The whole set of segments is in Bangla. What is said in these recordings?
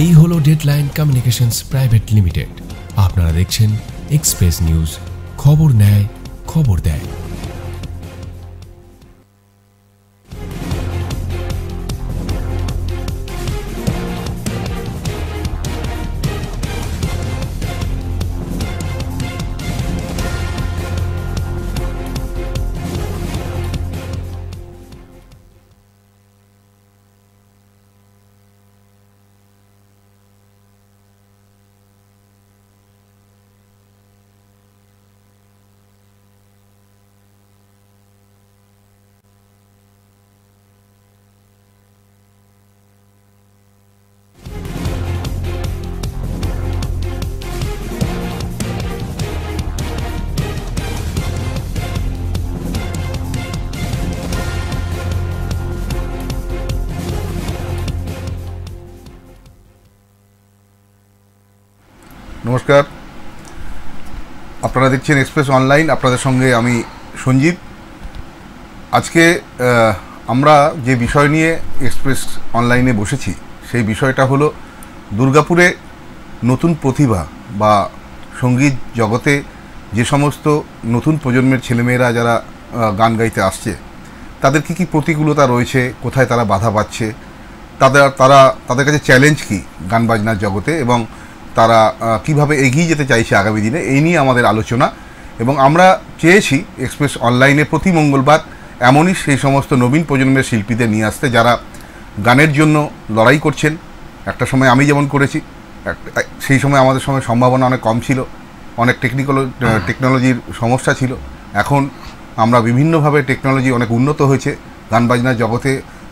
এই হলো ডেডলাইন কমিউনিকেশনস প্রাইভেট লিমিটেড। আপনারা দেখছেন এক্সপ্রেস নিউজ, খবর নেয়, খবর দেয়। নমস্কার, আপনারা দেখছেন এক্সপ্রেস অনলাইন। আপনাদের সঙ্গে আমি সঞ্জীব। আজকে আমরা যে বিষয় নিয়ে এক্সপ্রেস অনলাইনে বসেছি সেই বিষয়টা হলো দুর্গাপুরে নতুন প্রতিভা বা সঙ্গীত জগতে যে সমস্ত নতুন প্রজন্মের ছেলেমেয়েরা যারা গান গাইতে আসছে তাদের কী কী প্রতিকূলতা রয়েছে, কোথায় তারা বাধা পাচ্ছে, তাদের কাছে চ্যালেঞ্জ কী গান বাজনার জগতে, এবং তারা কিভাবে এগিয়ে যেতে চাইছে আগামী দিনে, এই নিয়ে আমাদের আলোচনা। এবং আমরা চেয়েছি এক্সপ্রেস অনলাইনে প্রতি মঙ্গলবার এমনই সেই সমস্ত নবীন প্রজন্মের শিল্পীদের নিয়ে আসতে যারা গানের জন্য লড়াই করছেন। একটা সময় আমি যেমন করেছি, সেই সময় আমাদের সময় সম্ভাবনা অনেক কম ছিল, অনেক টেকনোলজির সমস্যা ছিল। এখন আমরা বিভিন্নভাবে টেকনোলজি অনেক উন্নত হয়েছে গান বাজনার জগতে।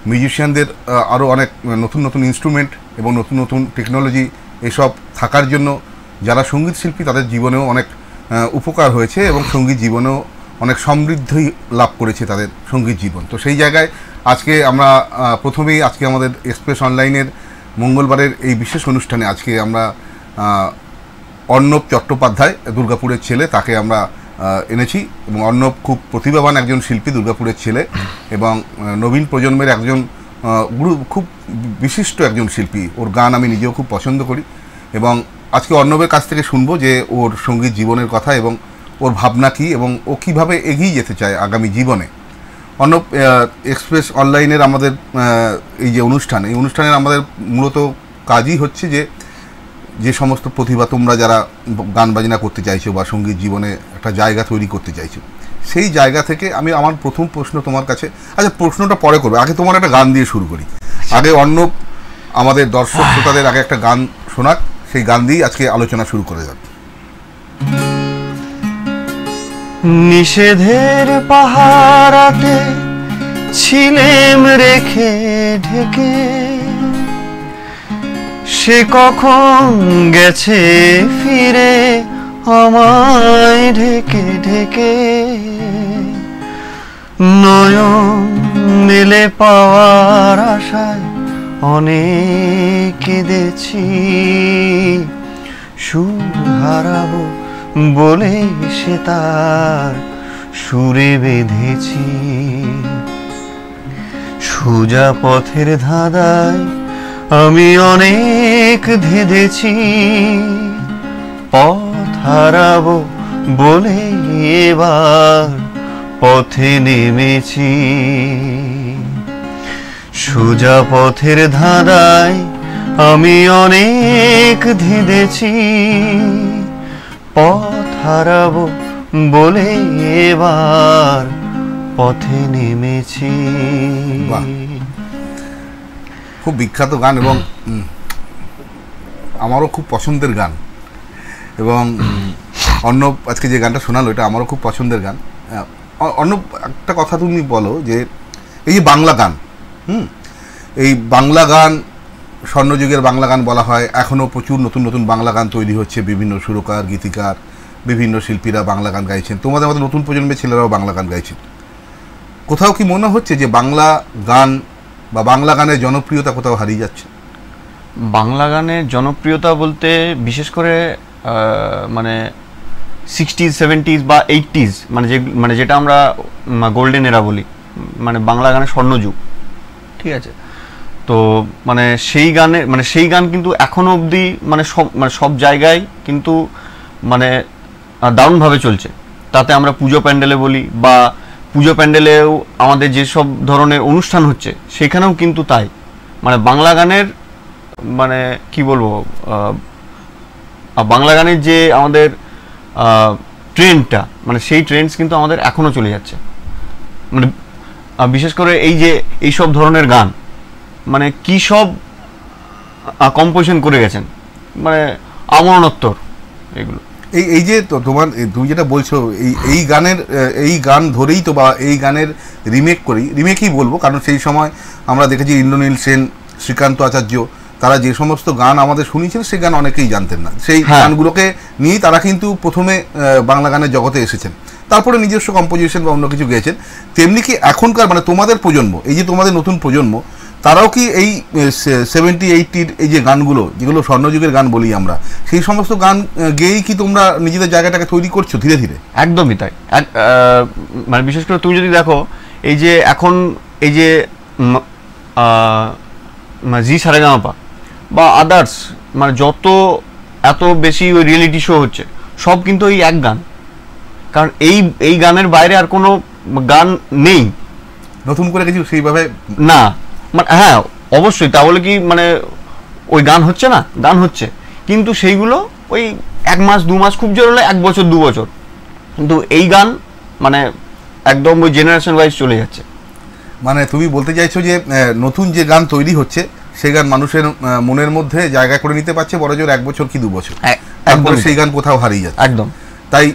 মিউজিশিয়ানদের আরও অনেক নতুন নতুন ইনস্ট্রুমেন্ট এবং নতুন নতুন টেকনোলজি এসব থাকার জন্য যারা সঙ্গীত শিল্পী তাদের জীবনেও অনেক উপকার হয়েছে এবং সঙ্গীত জীবনেও অনেক সমৃদ্ধি লাভ করেছে তাদের সঙ্গীত জীবন। তো সেই জায়গায় আজকে আমরা প্রথমেই আজকে আমাদের এক্সপ্রেস অনলাইনের মঙ্গলবারের এই বিশেষ অনুষ্ঠানে আজকে আমরা অর্ণব চট্টোপাধ্যায়, দুর্গাপুরের ছেলে, তাকে আমরা এনেছি। এবং অর্ণব খুব প্রতিভাবান একজন শিল্পী, দুর্গাপুরের ছেলে এবং নবীন প্রজন্মের একজন খুব বিশিষ্ট একজন শিল্পী। ওর গান আমি নিজেও খুব পছন্দ করি এবং আজকে অর্ণবের কাছ থেকে শুনবো যে ওর সঙ্গীত জীবনের কথা এবং ওর ভাবনা কী এবং ও কীভাবে এগিয়ে যেতে চায় আগামী জীবনে। অর্ণব, এক্সপ্রেস অনলাইনের আমাদের এই যে অনুষ্ঠান, এই অনুষ্ঠানের আমাদের মূলত কাজই হচ্ছে যে সমস্ত প্রতিভা তোমরা যারা গান বাজনা করতে চাইছো বা সঙ্গীত জীবনে একটা জায়গা তৈরি করতে চাইছো, সেই জায়গা থেকে আমার প্রথম প্রশ্ন তোমার কাছে, আচ্ছা প্রশ্নটা পরে করবে, আগে তোমার একটা গান দিয়ে শুরু করি। আগে অর্ণব আমাদের দর্শক শ্রোতাদের আগে একটা গান শোনাক, সেই গান দিয়েই আজকে আলোচনা শুরু করে যাক। নিষেধের পাহারাতে ছিলেম রেখে ঢেকে, সে কখন গেছে ফিরে আমায় ঢেকে ঢেকে। নয়ন মেলে পাওয়ার আশায় অনেক কেঁদেছি, সুর হারাবো বলে সে তার সুরে বেঁধেছি। সোজা পথের ধাঁধায় আমি অনেক ধেঁধেছি, পথ হারাবো বলে এবার পথে নেমেছি। সোজা পথের ধাঁধায় আমি অনেক ধেঁধেছি, পথ হারাবো বলে এবার পথে নেমেছি। খুব বিখ্যাত গান এবং আমারও খুব পছন্দের গান। এবং অর্ণব আজকে যে গানটা শোনালো এটা আমারও খুব পছন্দের গান। অর্ণব, একটা কথা তুমি বলো যে এই যে বাংলা গান, এই বাংলা গান স্বর্ণযুগের বাংলা গান বলা হয়, এখনও প্রচুর নতুন নতুন বাংলা গান তৈরি হচ্ছে, বিভিন্ন সুরকার, গীতিকার, বিভিন্ন শিল্পীরা বাংলা গান গাইছেন, তোমাদের আমাদের নতুন প্রজন্মের ছেলেরাও বাংলা গান গাইছেন। কোথাও কি মনে হচ্ছে যে বাংলা গান বা বাংলা গানের জনপ্রিয়তা কোথাও হারিয়ে যাচ্ছে? বাংলা গানের জনপ্রিয়তা বলতে বিশেষ করে মানে 60s 70s বা 80s, মানে যেটা আমরা গোল্ডেন এরা বলি, মানে বাংলা গানের স্বর্ণযুগ, ঠিক আছে। তো মানে সেই গান কিন্তু এখনো অবধি মানে সব জায়গায় কিন্তু মানে দারুণভাবে চলছে। তাতে আমরা পুজো প্যান্ডেলে বলি বা পুজো প্যান্ডেলেও আমাদের যেসব ধরনের অনুষ্ঠান হচ্ছে সেখানেও কিন্তু তাই, মানে বাংলা গানের মানে কি বলবো, বাংলা গানের যে আমাদের ট্রেন্ডটা, মানে সেই ট্রেন্ডস কিন্তু আমাদের এখনো চলে যাচ্ছে। মানে বিশেষ করে এই যে এইসব ধরনের গান মানে কি সব কম্পোজিশন করে গেছেন, মানে আমরণোত্তর এগুলো। এই যে তোমার তুমি যেটা বলছো এই গান ধরেই তো, বা এই গানের রিমেকই বলবো, কারণ সেই সময় আমরা দেখেছি ইন্দ্রনীল সেন, শ্রীকান্ত আচার্য, তারা যে সমস্ত গান আমাদের শুনিয়েছেন সেই গান অনেকেই জানতেন না। সেই গানগুলোকে নিয়েই তারা কিন্তু প্রথমে বাংলা গানের জগতে এসেছেন, তারপরে নিজস্ব কম্পোজিশন বা অন্য কিছু গেয়েছেন। তেমনি কি এখনকার মানে তোমাদের প্রজন্ম, এই যে তোমাদের নতুন প্রজন্ম, তারাও কি এই 70-80-র এই যে গানগুলো, যেগুলো স্বর্ণযুগের গান বলি আমরা, সেই সমস্ত গান গেয়েই কি তোমরা নিজেদের জায়গাটাকে তৈরি করছো ধীরে ধীরে? একদমই তাই। মানে বিশেষ করে তুমি যদি দেখো এই যে এখন এই যে জি সারেগামাপা বা আদার্স, মানে যত এত বেশি ওই রিয়েলিটি শো হচ্ছে সব কিন্তু ওই এক গান, কারণ এই গানের বাইরে আর কোনো গান নেই নতুন করে কিছু সেইভাবে না। মানে হ্যাঁ অবশ্যই, তাহলে কি মানে ওই গান হচ্ছে না, গান হচ্ছে, কিন্তু সেইগুলো ওই 1 মাস 2 মাস, খুব জোর হলে 1 বছর 2 বছর, কিন্তু এই গান মানে একদম ওই জেনারেশন ওয়াইজ চলে যাচ্ছে। মানে তুমি বলতে চাইছো যে নতুন যে গান তৈরি হচ্ছে সেই গান মানুষের মনের মধ্যে জায়গা করে নিতে পারছে বড় জোর 1 বছর কি 2 বছর, তারপরে সেই গান কোথাও হারিয়ে যাচ্ছে। একদম তাই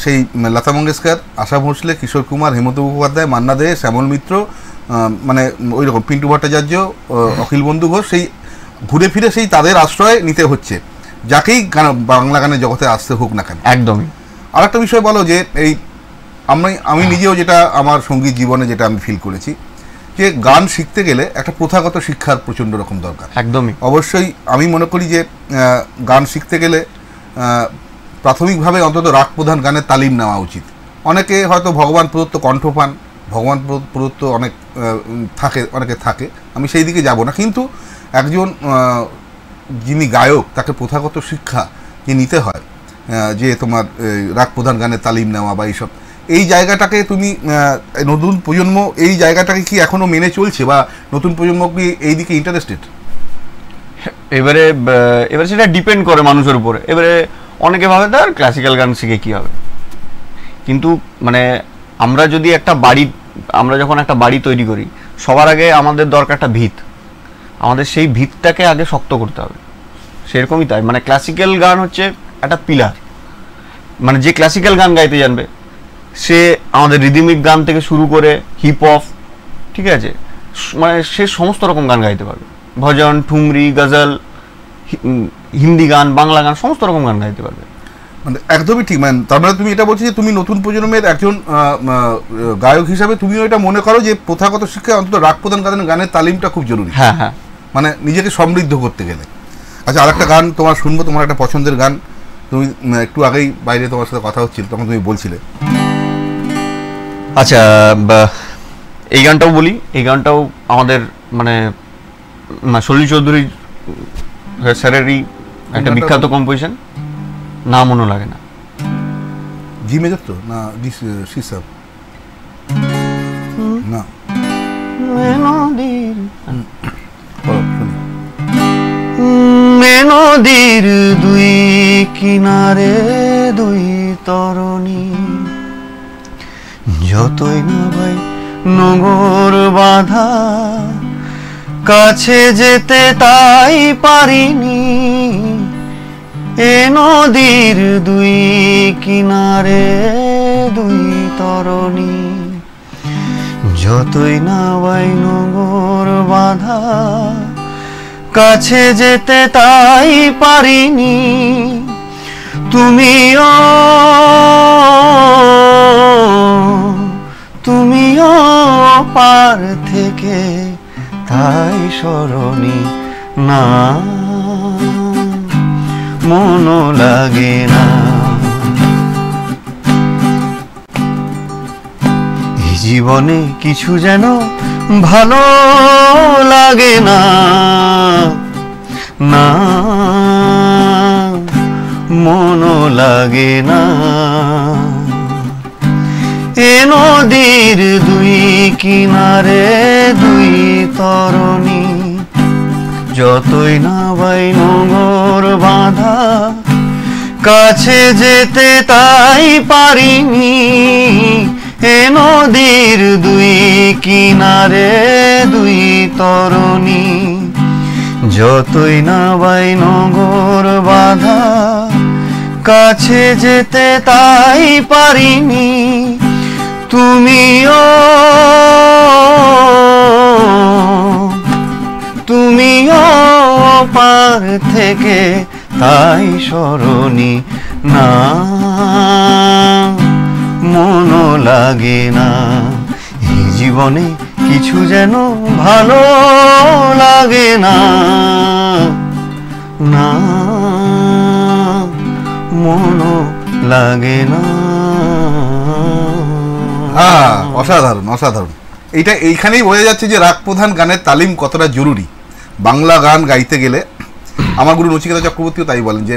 সেই লতা মঙ্গেশকর, আশা ভোঁসলে, কিশোর কুমার, হেমন্ত মুখোপাধ্যায়, মান্না দে, শ্যামল মিত্র, মানে ওই রকম পিন্টু ভট্টাচার্য, অখিল বন্ধু ঘোষ, সেই ঘুরে ফিরে সেই তাদের আশ্রয় নিতে হচ্ছে, যাকেই বাংলা গানের জগতে আসতে হোক না কেন। একদমই। আর একটা বিষয় বলো যে এই আমি নিজেও যেটা আমার সঙ্গীত জীবনে যেটা আমি ফিল করেছি, যে গান শিখতে গেলে একটা প্রথাগত শিক্ষার প্রচণ্ড রকম দরকার। একদমই। অবশ্যই আমি মনে করি যে গান শিখতে গেলে প্রাথমিকভাবে অন্তত রাগ প্রধান গানের তালিম নেওয়া উচিত। অনেকে হয়তো ভগবান প্রদত্ত কণ্ঠ পান, ভগবান প্রদত্ত অনেকে থাকে, আমি সেই দিকে যাব না, কিন্তু একজন যিনি গায়ক তাকে প্রথাগত শিক্ষা যে নিতে হয়, যে তোমার রাগ প্রধান গানের তালিম নেওয়া বা এইসব, এই জায়গাটাকে তুমি নতুন প্রজন্ম এই জায়গাটাকে কি এখনো মেনে চলছে, বা নতুন প্রজন্ম কি এই দিকে ইন্টারেস্টেড? এবারে সেটা ডিপেন্ড করে মানুষের উপরে। এবারে অনেকে ভাবে তার ক্লাসিক্যাল গান শিখে কী হবে, কিন্তু মানে আমরা যখন একটা বাড়ি তৈরি করি, সবার আগে আমাদের দরকার একটা ভিত, আমাদের সেই ভিতটাকে আগে শক্ত করতে হবে। সেরকমই তাই, মানে ক্লাসিক্যাল গান হচ্ছে একটা পিলার, মানে যে ক্লাসিক্যাল গান গাইতে জানবে সে আমাদের রিদমিক গান থেকে শুরু করে হিপ হপ, ঠিক আছে, মানে সে সমস্ত রকম গান গাইতে পারবে, ভজন, ঠুমরি, গজল, হিন্দি গান, বাংলা গান, সমস্ত রকম গান গাইতে পারবে। মানে একদমই ঠিক। মানে তার মানে তুমি এটা বলছো যে তুমি নতুন প্রজন্মের একজন গায়ক হিসাবে তুমিও এটা মনে করো যে প্রথাগত শিক্ষায় অন্তত রাগ প্রধান গানের তালিমটা খুব জরুরি। হ্যাঁ হ্যাঁ, মানে নিজেকে সমৃদ্ধ করতে গেলে। আচ্ছা, আরেকটা গান তোমার শুনবো, তোমার একটা পছন্দের গান। তুমি একটু আগেই বাইরে তোমার সাথে কথা হচ্ছিল, তখন তুমি বলছিলে। আচ্ছা, এই গানটাও বলি, এই গানটাও আমাদের মানে সলিল চৌধুরী স্যারেরই একটা বিখ্যাত কম্পোজিশন, না মনে লাগে না। জি মেজর তো না, সি সাব না, নদীর দুই কিনারে দুই তরণী, যতই না ভাই নগর বাঁধা, কাছে যেতে তাই পারিনি, এ নদীর দুই কিনারে দুই তরণী, যতই না ভাই নগর বাঁধা, কাছে যেতে তাই পারিনি, তুমিও পার থেকে তাই স্মরণী, না মন লাগে না। এই জীবনে কিছু যেন ভালো লাগে না, না মনও লাগে না। এ নদীর দুই কিনারে দুই তরণী, যতই না বাই নোঙর বাঁধা, কাছে যেতে তাই পারিনি। এ নদীর দুই কিনারে দুই তরণী, যতই না বাই নোঙর বাঁধা, কাছে যেতে তাই পারিনি। তুমিও পার থেকে তাই স্মরণী, না মনও লাগে না। এই জীবনে কিছু যেন ভালো লাগে না, না মনও লাগে না। অসাধারণ অসাধারণ। এইখানেই বোঝা যাচ্ছে যে রাগ প্রধান গানের তালিম কতটা জরুরি। বাংলা গান গাইতে গেলে, আমার গুরু নচিকেতা চক্রবর্তীও তাই বলেন যে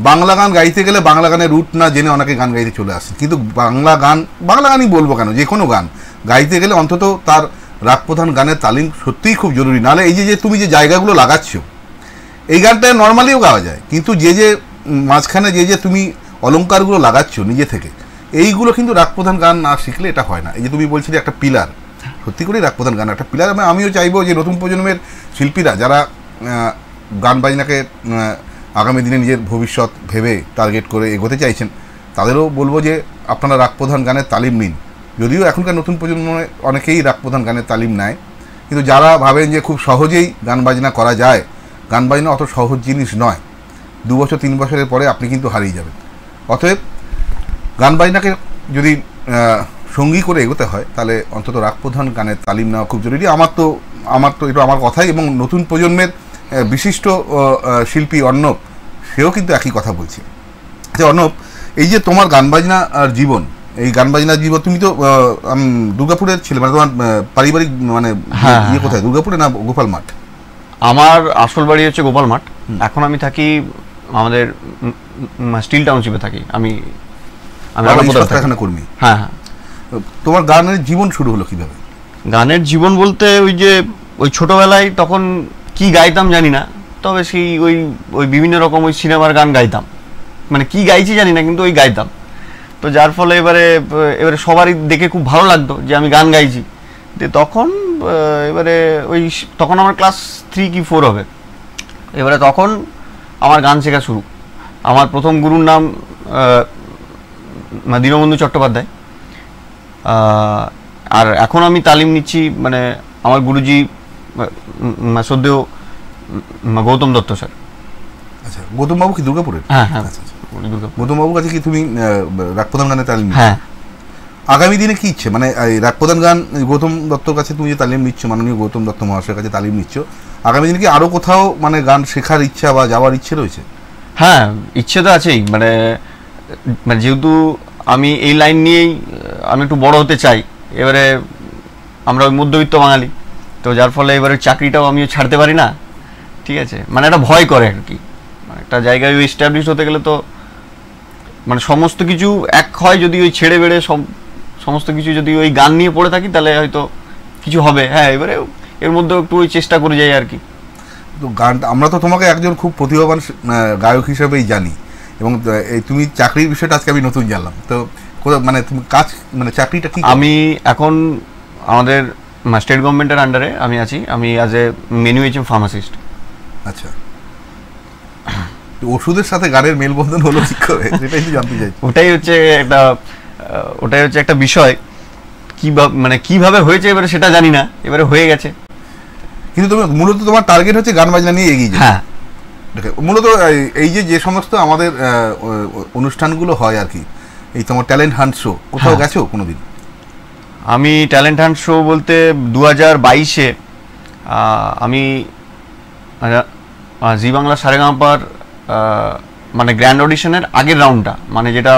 বাংলা গান গাইতে গেলে বাংলা গানের রুট না জেনে অনেকে গান গাইতে চলে আসে। কিন্তু বাংলা গানই বলবো কেন, যে কোনো গান গাইতে গেলে অন্তত তার রাগ প্রধান গানের তালিম সত্যিই খুব জরুরি। নাহলে এই যে তুমি যে জায়গাগুলো লাগাচ্ছ, এই গানটা নর্মালিও গাওয়া যায়, কিন্তু যে মাঝখানে যে তুমি অলঙ্কারগুলো লাগাচ্ছ নিজে থেকে, এইগুলো কিন্তু রাগ প্রধান গান না শিখলে এটা হয় না। এই যে তুমি বলছিলে একটা পিলার, সত্যি করেই রাগ প্রধান গান একটা পিলার। আমিও চাইবো যে নতুন প্রজন্মের শিল্পীরা যারা গান বাজনাকে আগামী দিনে নিজের ভবিষ্যৎ ভেবে টার্গেট করে এগোতে চাইছেন, তাদেরও বলবো যে আপনারা রাগ প্রধান গানের তালিম নিন। যদিও এখনকার নতুন প্রজন্মে অনেকেই রাগ প্রধান গানের তালিম নেয়, কিন্তু যারা ভাবেন যে খুব সহজেই গান বাজনা করা যায়, গান বাজনা অত সহজ জিনিস নয়। 2 বছর 3 বছরের পরে আপনি কিন্তু হারিয়ে যাবেন। অতএব গান বাজনাকে যদি সঙ্গী করে এগোতে হয়, তাহলে অন্তত রাগ প্রধান গানের তালিম নেওয়া খুব জরুরি। আমার তো এটা আমার কথাই, এবং নতুন প্রজন্মের বিশিষ্ট শিল্পী অর্ণব, সেও কিন্তু একই কথা বলছে। আচ্ছা অর্ণব, এই যে তোমার গান বাজনা আর জীবন, এই গান বাজনার জীবন, তুমি তো দুর্গাপুরের ছেলে, মানে তোমার পারিবারিক মানে কোথায়, দুর্গাপুরে না গোপাল মাঠ? আমার আসল বাড়ি হচ্ছে গোপাল মাঠ। এখন আমি থাকি আমাদের স্টিল টাউনশিপে থাকি। আমি কর্মী। হ্যাঁ হ্যাঁ। তোমার গানের জীবন শুরু হলো কিভাবে? গানের জীবন বলতে ওই ছোটবেলায় তখন কি গাইতাম জানি না, তবে সেই ওই বিভিন্ন রকম ওই সিনেমার গান গাইতাম, মানে কি গাইছি জানি না, কিন্তু ওই গাইতাম। তো যার ফলে এবারে সবারই দেখে খুব ভালো লাগতো যে আমি গান গাইছি। তখন তখন আমার ক্লাস 3 কি 4 হবে। এবারে তখন আমার গান শেখা শুরু। আমার প্রথম গুরুর নাম দীনবন্ধু চট্টোপাধ্যায়। আর এখন আমি তালিম নিচ্ছি, মানে আমার গুরুজি শ্রদ্ধেয় গৌতম দত্ত স্যার। আচ্ছা, গৌতম বাবু কি দুর্গাপুরের? হ্যাঁ হ্যাঁ, গৌতম বাবুর কাছে কি তুমি রাগ প্রধান গানের তালিম? হ্যাঁ। আগামী দিনে কি ইচ্ছে, মানে রাগ প্রধান গান গৌতম দত্তর কাছে তুমি যে তালিম নিচ্ছ, মাননীয় গৌতম দত্ত মহাশয়ের কাছে তালিম নিচ্ছ, আগামী দিনে কি আরো কোথাও মানে গান শেখার ইচ্ছা বা যাওয়ার ইচ্ছে রয়েছে? হ্যাঁ, ইচ্ছে তো আছেই। মানে যেহেতু আমি এই লাইন নিয়েই আমি একটু বড় হতে চাই। এবারে আমরা ওই মধ্যবিত্ত বাঙালি, তো যার ফলে এবারে চাকরিটাও আমিও ছাড়তে পারি না। ঠিক আছে, মানে একটা ভয় করে আর কি। মানে একটা জায়গায় এস্টাবলিশ হতে গেলে তো মানে সমস্ত কিছু এক হয়, যদি ওই ছেড়ে বেড়ে সমস্ত কিছু যদি ওই গান নিয়ে পড়ে থাকি, তাহলে হয়তো কিছু হবে। হ্যাঁ, এবারে এর মধ্যে একটু ওই চেষ্টা করে যাই আর কি। তো গানটা, আমরা তো তোমাকে একজন খুব প্রতিভাবান গায়ক হিসেবেই জানি, এবং এই তুমি চাকরির বিষয়টা আজকে আমি নতুন জানলাম। তো মানে তুমি কাজ, মানে চাকরিটা কি? আমি এখন আমাদের স্টেট গভর্নমেন্টের আন্ডারে আমি আছি। আমি as a menu HM pharmacist. আচ্ছা, ওষুধের সাথে গানের মেলবন্ধন হলো ঠিক করে, সেটাই তো জানতে চাই। ওটাই হচ্ছে একটা বিষয়। কিভাবে হয়েছে এবারে সেটা জানি না, এবারে হয়ে গেছে। কিন্তু তুমি মূলত তোমার টার্গেট হচ্ছে গান বাজনা নিয়ে এগিয়ে যাও। হ্যাঁ, মূলত এই যে সমস্ত আমাদের অনুষ্ঠানগুলো হয় আর কি, এই তোমার ট্যালেন্ট হান্ট শো, কোথাও গেছো কোনোদিন? আমি ট্যালেন্ট হান্ট শো বলতে 2022-এ আমি জি বাংলা সারেগামাপার মানে গ্র্যান্ড অডিশনের আগের রাউন্ডটা, মানে যেটা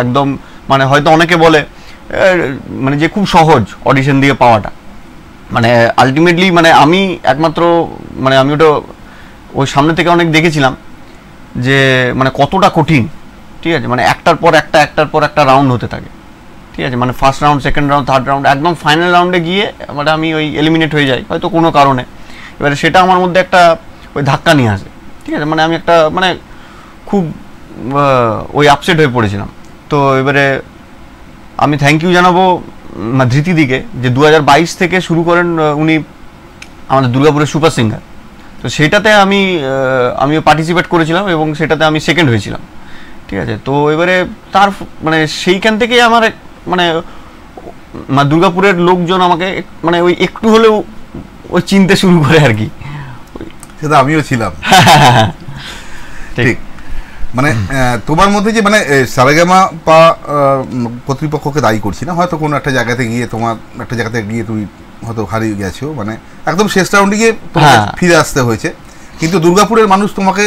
একদম মানে হয়তো অনেকে বলে মানে যে খুব সহজ অডিশন দিয়ে পাওয়াটা, মানে আলটিমেটলি মানে আমি একমাত্র মানে আমি ওটা ওই সামনে থেকে অনেক দেখেছিলাম যে মানে কতটা কঠিন, ঠিক আছে, মানে একটার পর একটা রাউন্ড হতে থাকে, ঠিক আছে, মানে first round, second round, third round, একদম ফাইনাল রাউন্ডে গিয়ে মানে আমি ওই এলিমিনেট হয়ে যাই হয়তো কোনো কারণে। এবারে সেটা আমার মধ্যে একটা ওই ধাক্কা নিয়ে আসে, ঠিক আছে, মানে আমি একটা মানে খুব ওই আপসেট হয়ে পড়েছিলাম। তো এবারে আমি থ্যাংক ইউ জানাবো ধৃতিদিকে, যে 2022 থেকে শুরু করেন উনি আমাদের দুর্গাপুরের সুপার সিঙ্গার। তো সেটাতে আমিও পার্টিসিপেট করেছিলাম এবং সেটাতে আমি সেকেন্ড হয়েছিলাম, ঠিক আছে। তো এবারে তার মানে সেইখান থেকেই আমার মানে দুর্গাপুরের লোকজন আমাকে মানে ওই একটু হলেও ওই চিনতে শুরু করে আর কি। সেটা আমিও ছিলাম। ঠিক, মানে তোমার মধ্যে যে মানে সারেগামা পা কর্তৃপক্ষকে দায়ী করছি না, হয়তো কোনো একটা জায়গাতে গিয়ে তুমি হয়তো হারিয়ে গেছো, মানে একদম শেষ রাউন্ডে গিয়ে তোমাকে ফিরে আসতে হয়েছে, কিন্তু দুর্গাপুরের মানুষ তোমাকে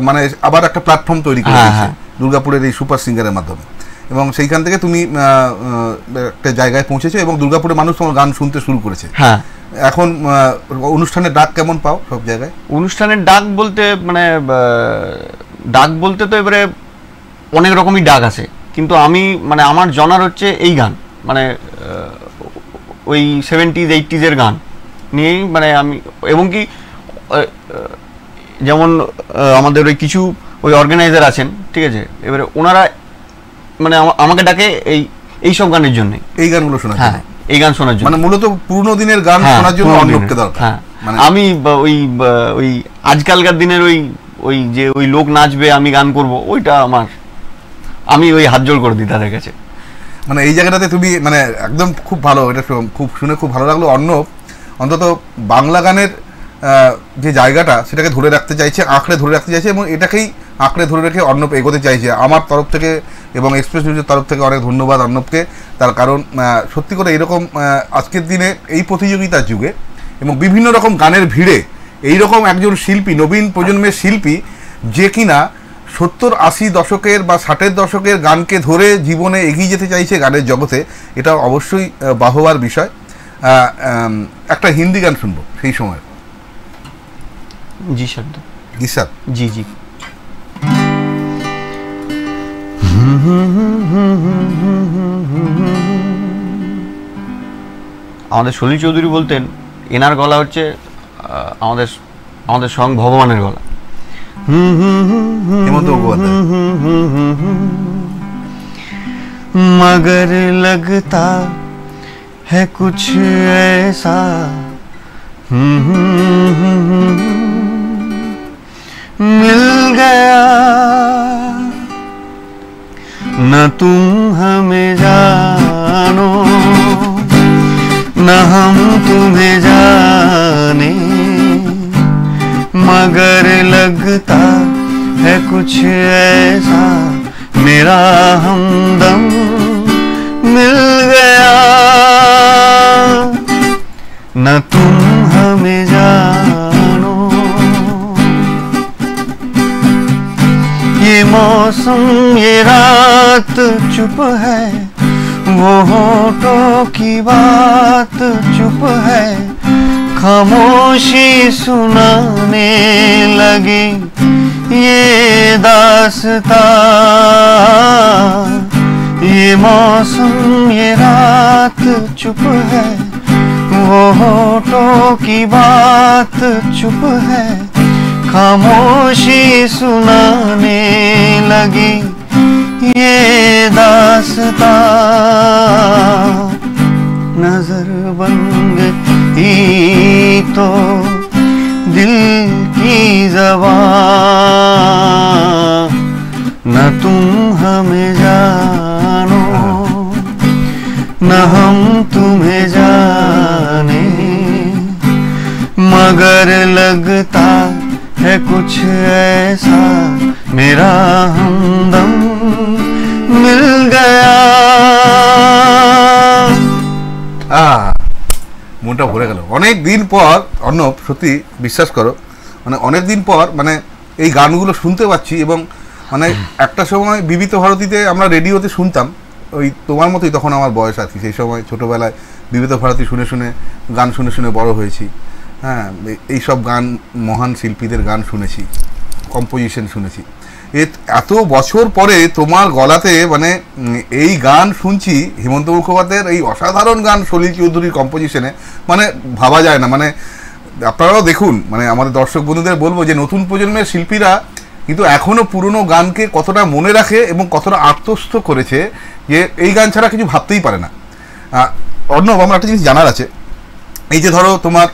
মানে আবার একটা প্ল্যাটফর্ম তৈরি করে দিয়েছে দুর্গাপুরের এই সুপার সিঙ্গারের মাধ্যমে, এবং সেইখান থেকে তুমি একটা জায়গায় পৌঁছেছো এবং দুর্গাপুরের মানুষ তোমার গান শুনতে শুরু করেছে। এখন অনুষ্ঠানের ডাক কেমন পাও সব জায়গায়? অনুষ্ঠানের ডাক বলতে মানে ডাক বলতে তো এবারে অনেক রকমই ডাক আছে, কিন্তু আমি মানে আমার জনার হচ্ছে এই গান, মানে ওই 70s 80s গান নিয়েই মানে আমি, এবং কি যেমন আমাদের ওই কিছু ওই অর্গানাইজার আছেন, ঠিক আছে, এবারে ওনারা মানে আমাকে ডাকে এই সব গানের জন্য, এই গানগুলো শোনার জন্য, এই গান শোনার জন্য, মানে মূলত পুরনো দিনের গান শোনার জন্য অর্ণবকে দরকার। মানে আমি ওই আজকালকার দিনের ওই যে ওই লোক নাচবে আমি গান করব, ওইটা আমি ওই হাত জোড় করে দিই তাদের কাছে। মানে এই জায়গাটাতে তুমি মানে একদম খুব ভালো, এটা খুব শুনে খুব ভালো লাগলো। অর্ণব অন্তত বাংলা গানের যে জায়গাটা সেটাকে ধরে রাখতে চাইছে, আঁকড়ে ধরে রাখতে চাইছে, এবং এটাকেই আঁকড়ে ধরে রেখে অর্ণব এগোতে চাইছে। আমার তরফ থেকে এবং এক্সপ্রেস নিউজের তরফ থেকে অনেক ধন্যবাদ অর্ণবকে, তার কারণ সত্যি করে এরকম আজকের দিনে এই প্রতিযোগিতার যুগে এবং বিভিন্ন রকম গানের ভিড়ে এইরকম একজন শিল্পী, নবীন প্রজন্মের শিল্পী, যে কিনা 70-80 দশকের বা 60-এর দশকের গানকে ধরে জীবনে এগিয়ে যেতে চাইছে গানের জগতে, এটা অবশ্যই বাহবার বিষয়। একটা হিন্দি গান শুনবো সেই সময়। জি স্যার। জি স্যার। জি জি। আমাদের সলিল চৌধুরী বলতেন এনার গলা হচ্ছে আমাদের সং ভগবানের গলা। मगर लगता है कुछ ऐसा मिल गया न तुम हमें जानो न हम तुम्हें जाने, मगर लगता है कुछ ऐसा मेरा हमदम मिल गया न तुम हमें जानो। ये मौसम ये रात चुप है, वो होठों की बात चुप है, खामोशी सुनाने लगी ये दास्तां। ये मौसम ये रात चुप है, वो होठों की बात चुप है, खामोशी सुनाने लगी ये दास्तां। नजर बन गई तो दिल की ज़बान, न तुम हमें जानो न हम तुम्हें जाने, मगर लगता है कुछ ऐसा मेरा हमदम मिल गया। মনটা ভরে গেল অনেক দিন পর। অর্ণব, সত্যি বিশ্বাস করো, মানে অনেক দিন পর মানে এই গানগুলো শুনতে পাচ্ছি, এবং মানে একটা সময় বিবিধ ভারতীতে আমরা রেডিওতে শুনতাম, ওই তোমার মতোই তখন আমার বয়স আছে, সেই সময় ছোটোবেলায় বিবিধ ভারতী শুনে শুনে গান শুনে শুনে বড় হয়েছি। হ্যাঁ, এইসব গান মহান শিল্পীদের গান শুনেছি, কম্পোজিশন শুনেছি। এত বছর পরে তোমার গলাতে মানে এই গান শুনছি, হেমন্ত মুখোপাধ্যায়ের এই অসাধারণ গান সলিল চৌধুরীর কম্পোজিশনে, মানে ভাবা যায় না। মানে আপনারাও দেখুন, মানে আমাদের দর্শক বন্ধুদের বলবো যে নতুন প্রজন্মের শিল্পীরা কিন্তু এখনও পুরনো গানকে কতটা মনে রাখে এবং কতটা আত্মস্থ করেছে যে এই গান ছাড়া কিছু ভাবতেই পারে না। অর্ণব, আমার একটা জিনিস জানার আছে, এই যে ধরো তোমার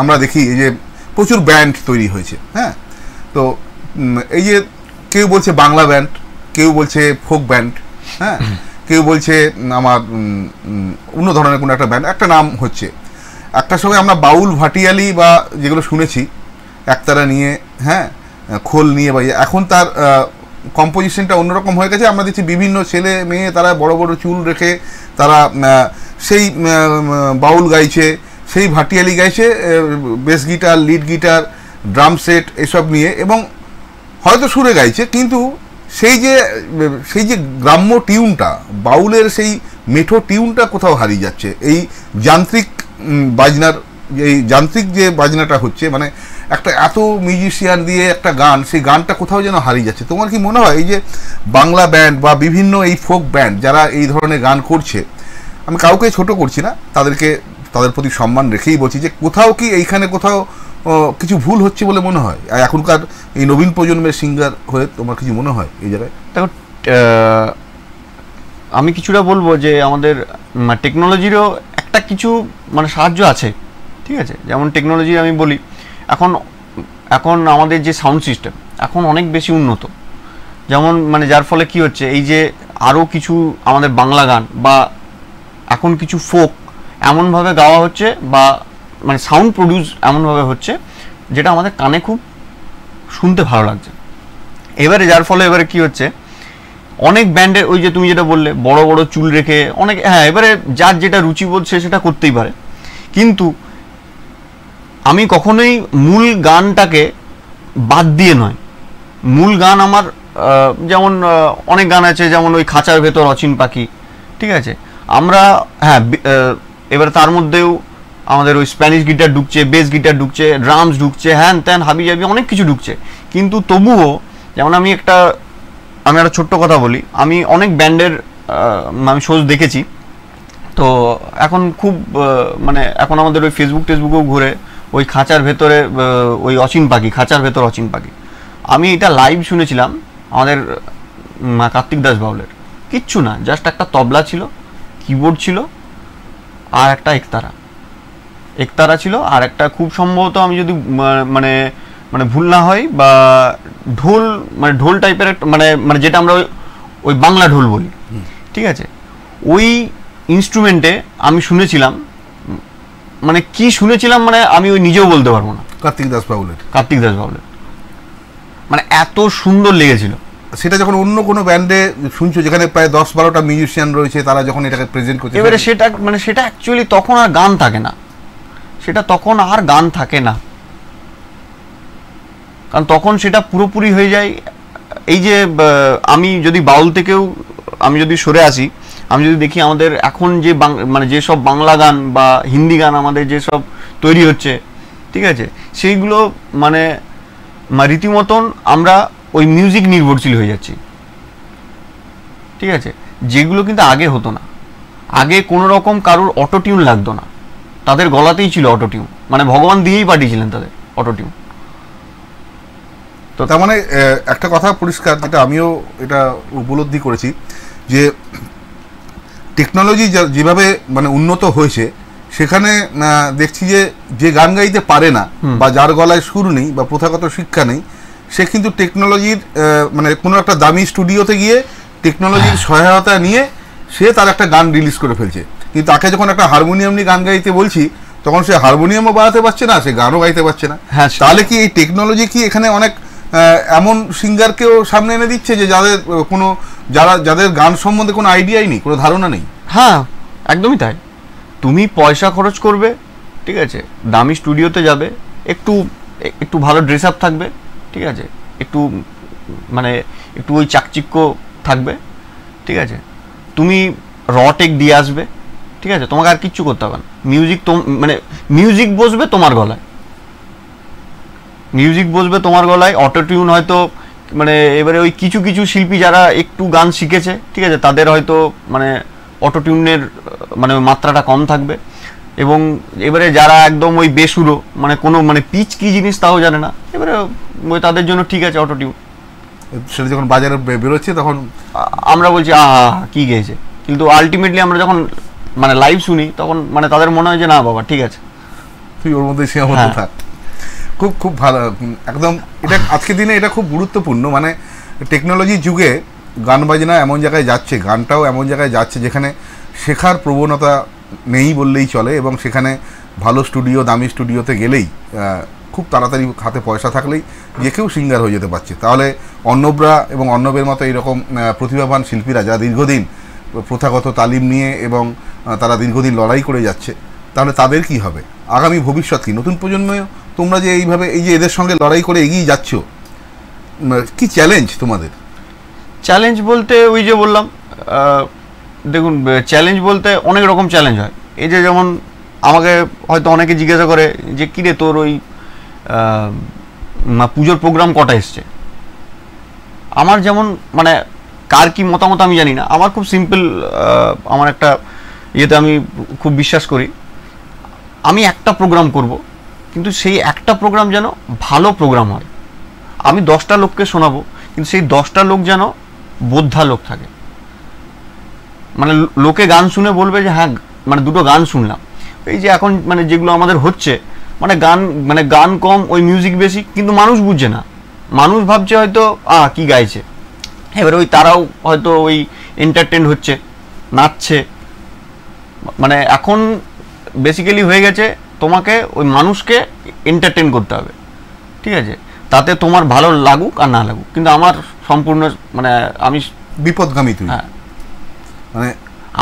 আমরা দেখি এই যে প্রচুর ব্যান্ড তৈরি হয়েছে, হ্যাঁ, তো এই যে কেউ বলছে বাংলা ব্যান্ড, কেউ বলছে ফোক ব্যান্ড, হ্যাঁ, কেউ বলছে আমার অন্য ধরনের কোনো একটা ব্যান্ড, একটা নাম হচ্ছে। একটা সময় আমরা বাউল ভাটিয়ালি বা যেগুলো শুনেছি একতারা নিয়ে, হ্যাঁ, খোল নিয়ে, বা এখন তার কম্পোজিশনটা অন্যরকম হয়ে গেছে। আমরা দেখছি বিভিন্ন ছেলে মেয়ে তারা বড় বড় চুল রেখে তারা সেই বাউল গাইছে, সেই ভাটিয়ালি গাইছে, bass guitar, lead guitar, drum set এসব নিয়ে, এবং হয়তো সুরে গাইছে, কিন্তু সেই যে গ্রাম্য টিউনটা, বাউলের সেই মেঠো টিউনটা কোথাও হারিয়ে যাচ্ছে। এই যান্ত্রিক বাজনার, এই যান্ত্রিক যে বাজনাটা হচ্ছে, মানে একটা এত মিউজিশিয়ান দিয়ে একটা গান, সেই গানটা কোথাও যেন হারিয়ে যাচ্ছে। তোমার কি মনে হয় এই যে বাংলা ব্যান্ড বা বিভিন্ন এই ফোক ব্যান্ড যারা এই ধরনের গান করছে, আমি কাউকে ছোট করছি না, তাদের প্রতি সম্মান রেখেই বলছি যে কোথাও কি এইখানে কোথাও কিছু ভুল হচ্ছে বলে মনে হয়? আর এখনকার এই নবীন প্রজন্মের সিঙ্গার হয়ে তোমার কিছু মনে হয় এই জায়গায়? দেখো, আমি কিছুটা বলবো যে আমাদের টেকনোলজিরও একটা কিছু মানে সাহায্য আছে, ঠিক আছে। যেমন টেকনোলজি আমি বলি, এখন আমাদের যে সাউন্ড সিস্টেম এখন অনেক বেশি উন্নত, যেমন মানে যার ফলে কি হচ্ছে, এই যে আরও কিছু আমাদের বাংলা গান বা এখন কিছু ফোক এমনভাবে গাওয়া হচ্ছে বা মানে সাউন্ড প্রডিউস এমনভাবে হচ্ছে যেটা আমাদের কানে খুব শুনতে ভালো লাগছে। যার ফলে কি হচ্ছে, অনেক ব্যান্ডের ওই যে তুমি যেটা বললে বড় বড় চুল রেখে অনেক, হ্যাঁ, এবারে যার যেটা রুচিবোধ সে সেটা করতেই পারে, কিন্তু আমি কখনোই মূল গানটাকে বাদ দিয়ে নয়। মূল গান আমার যেমন অনেক গান আছে, যেমন ওই খাঁচার ভেতর অচিন পাখি, ঠিক আছে, আমরা হ্যাঁ এবার তার মধ্যেও আমাদের ওই স্প্যানিশ গিটার ঢুকছে, বেস গিটার ঢুকছে, ড্রামস ঢুকছে, হ্যান ত্যান হাবি জাবি অনেক কিছু ঢুকছে, কিন্তু তবুও যেমন আমি একটা ছোট্ট কথা বলি, আমি অনেক ব্যান্ডের আমি শোজ দেখেছি। তো এখন খুব মানে এখন আমাদের ওই ফেসবুকেও ঘুরে ওই খাঁচার ভেতরে ওই অচিন পাখি, খাঁচার ভেতর অচিন পাখি, আমি এটা লাইভ শুনেছিলাম আমাদের কার্তিক দাস বাউলের। কিচ্ছু না, জাস্ট একটা তবলা ছিল, কিবোর্ড ছিল, আর একটা একতারা ছিল, আর একটা খুব সম্ভবত আমি যদি মানে মানে ভুল না হয় বা ঢোল টাইপের মানে যেটা আমরা ওই বাংলা ঢোল বলি, ঠিক আছে, ওই ইনস্ট্রুমেন্টে আমি শুনেছিলাম, মানে কি শুনেছিলাম মানে আমি ওই নিজেও বলতে পারবো না। কার্তিক দাস বাউলের মানে এত সুন্দর লেগেছিল। সেটা যখন অন্য কোনো ব্যান্ডে শুনছো যেখানে প্রায় 10-12টা মিউজিশিয়ান রয়েছে, তারা যখন এটাকে প্রেজেন্ট করছে, এবারে সেটা অ্যাকচুয়ালি তখন আর গান থাকে না, কারণ তখন সেটা পুরোপুরি হয়ে যায়। এই যে আমি যদি বাউল থেকেও আমি যদি সরে আসি, আমি যদি দেখি আমাদের এখন যে মানে যেসব বাংলা গান বা হিন্দি গান আমাদের যেসব তৈরি হচ্ছে, ঠিক আছে, সেইগুলো মানে রীতিমতন আমরা ওই মিউজিক নির্ভরশীল হয়ে যাচ্ছি, ঠিক আছে, যেগুলো কিন্তু আগে হতো না। আগে কোনো রকম কারোর অটোটিউন লাগতো না, তাদের গলাতেই ছিল অটোটিউন, মানে ভগবান দিয়েই পাঠিয়েছিলেন তাদের অটোটিউন। তো তার মানে একটা কথা পরিষ্কার, যেটা আমিও এটা উপলব্ধি করেছি, যে টেকনোলজি যেভাবে মানে উন্নত হয়েছে, সেখানে দেখছি যে গান গাইতে পারে না বা যার গলায় সুর নেই বা প্রথাগত শিক্ষা নেই, সে কিন্তু টেকনোলজির মানে কোনো একটা দামি স্টুডিওতে গিয়ে টেকনোলজির সহায়তা নিয়ে সে তার একটা গান রিলিজ করে ফেলছে। কিন্তু তাকে যখন একটা হারমোনিয়াম নিয়ে গান গাইতে বলছি, তখন সে হারমোনিয়ামও বাজাতে পারছে না, সে গানও গাইতে পারছে না। তাহলে কি এই টেকনোলজি কি এখানে অনেক এমন সিঙ্গারকেও সামনে এনে দিচ্ছে যে যাদের গান সম্বন্ধে কোনো আইডিয়াই নেই, কোনো ধারণা নেই? হ্যাঁ, একদমই তাই। তুমি পয়সা খরচ করবে, ঠিক আছে, দামি স্টুডিওতে যাবে, একটু ভালো ড্রেস আপ থাকবে, ঠিক আছে, একটু ওই চাকচিক্য থাকবে, ঠিক আছে, তুমি র টেক দিয়ে আসবে, ঠিক আছে, তোমাকে আর কিচ্ছু করতে হবে না। মিউজিক মানে মিউজিক বসবে তোমার গলায়, মিউজিক বসবে তোমার গলায়। অটোটিউন হয়তো মানে এবারে ওই কিছু কিছু শিল্পী যারা একটু গান শিখেছে, ঠিক আছে, তাদের হয়তো মানে অটোটিউনের মানে মাত্রাটা কম থাকবে। এবং এবারে যারা একদম ওই বেসুরো, মানে কোনো মানে পিচ কি জিনিস তাও জানে না, এবারে ওই তাদের জন্য ঠিক আছে অটোটিউন। সেটা যখন বাজারে বেরোচ্ছে তখন আমরা বলছি আহা কি গেয়েছে, কিন্তু আলটিমেটলি আমরা যখন মানে লাইভ শুনি তখন মানে তাদের মনে হয় যে না বাবা ঠিক আছে, তুই ওর মধ্যে সীমাবদ্ধ থাক। খুব খুব ভালো, একদম এটা আজকের দিনে এটা খুব গুরুত্বপূর্ণ। মানে টেকনোলজির যুগে গান বাজনা এমন জায়গায় যাচ্ছে, গানটাও এমন জায়গায় যাচ্ছে যেখানে শেখার প্রবণতা নেই বললেই চলে, এবং সেখানে ভালো স্টুডিও, দামি স্টুডিওতে গেলেই খুব তাড়াতাড়ি হাতে পয়সা থাকলেই যে কেউ সিঙ্গার হয়ে যেতে পারছে। তাহলে অর্ণবরা এবং অর্ণবের মতো এইরকম প্রতিভাবান শিল্পীরা যারা দীর্ঘদিন প্রথাগত তালিম নিয়ে এবং তারা দীর্ঘদিন লড়াই করে যাচ্ছে, তাহলে তাদের কি হবে, আগামী ভবিষ্যৎ কি? নতুন প্রজন্ম তোমরা যে এইভাবে এই যে এদের সঙ্গে লড়াই করে এগিয়ে যাচ্ছ, কি চ্যালেঞ্জ তোমাদের? চ্যালেঞ্জ বলতে ওই যে বললাম, দেখুন চ্যালেঞ্জ বলতে অনেক রকম চ্যালেঞ্জ হয়। এই যে যেমন আমাকে হয়তো অনেকে জিজ্ঞাসা করে যে কিরে তোর ওই পুজোর প্রোগ্রাম কটা এসছে। আমার যেমন মানে কার কি মতামত আমি জানি না, আমার খুব সিম্পল, আমার একটা ইয়েতে আমি খুব বিশ্বাস করি, আমি একটা প্রোগ্রাম করব, কিন্তু সেই একটা প্রোগ্রাম যেন ভালো প্রোগ্রাম হয়। আমি 10টা লোককে শোনাবো, কিন্তু সেই 10টা লোক যেন বোদ্ধা লোক থাকে, মানে লোকে গান শুনে বলবে যে হ্যাঁ মানে দুটো গান শুনলাম। এই যে এখন মানে যেগুলো আমাদের হচ্ছে, মানে গান কম ওই মিউজিক বেশি, কিন্তু মানুষ বুঝছে না, মানুষ ভাবছে হয়তো কি গাইছে, এবারে ওই তারাও হয়তো ওই এন্টারটেন হচ্ছে, নাচছে। মানে এখন বেসিক্যালি হয়ে গেছে তোমাকে ওই মানুষকে এন্টারটেন করতে হবে, ঠিক আছে, তাতে তোমার ভালো লাগুক আর না লাগুক। কিন্তু আমার সম্পূর্ণ মানে আমি বিপদগামী তুই। হ্যাঁ, মানে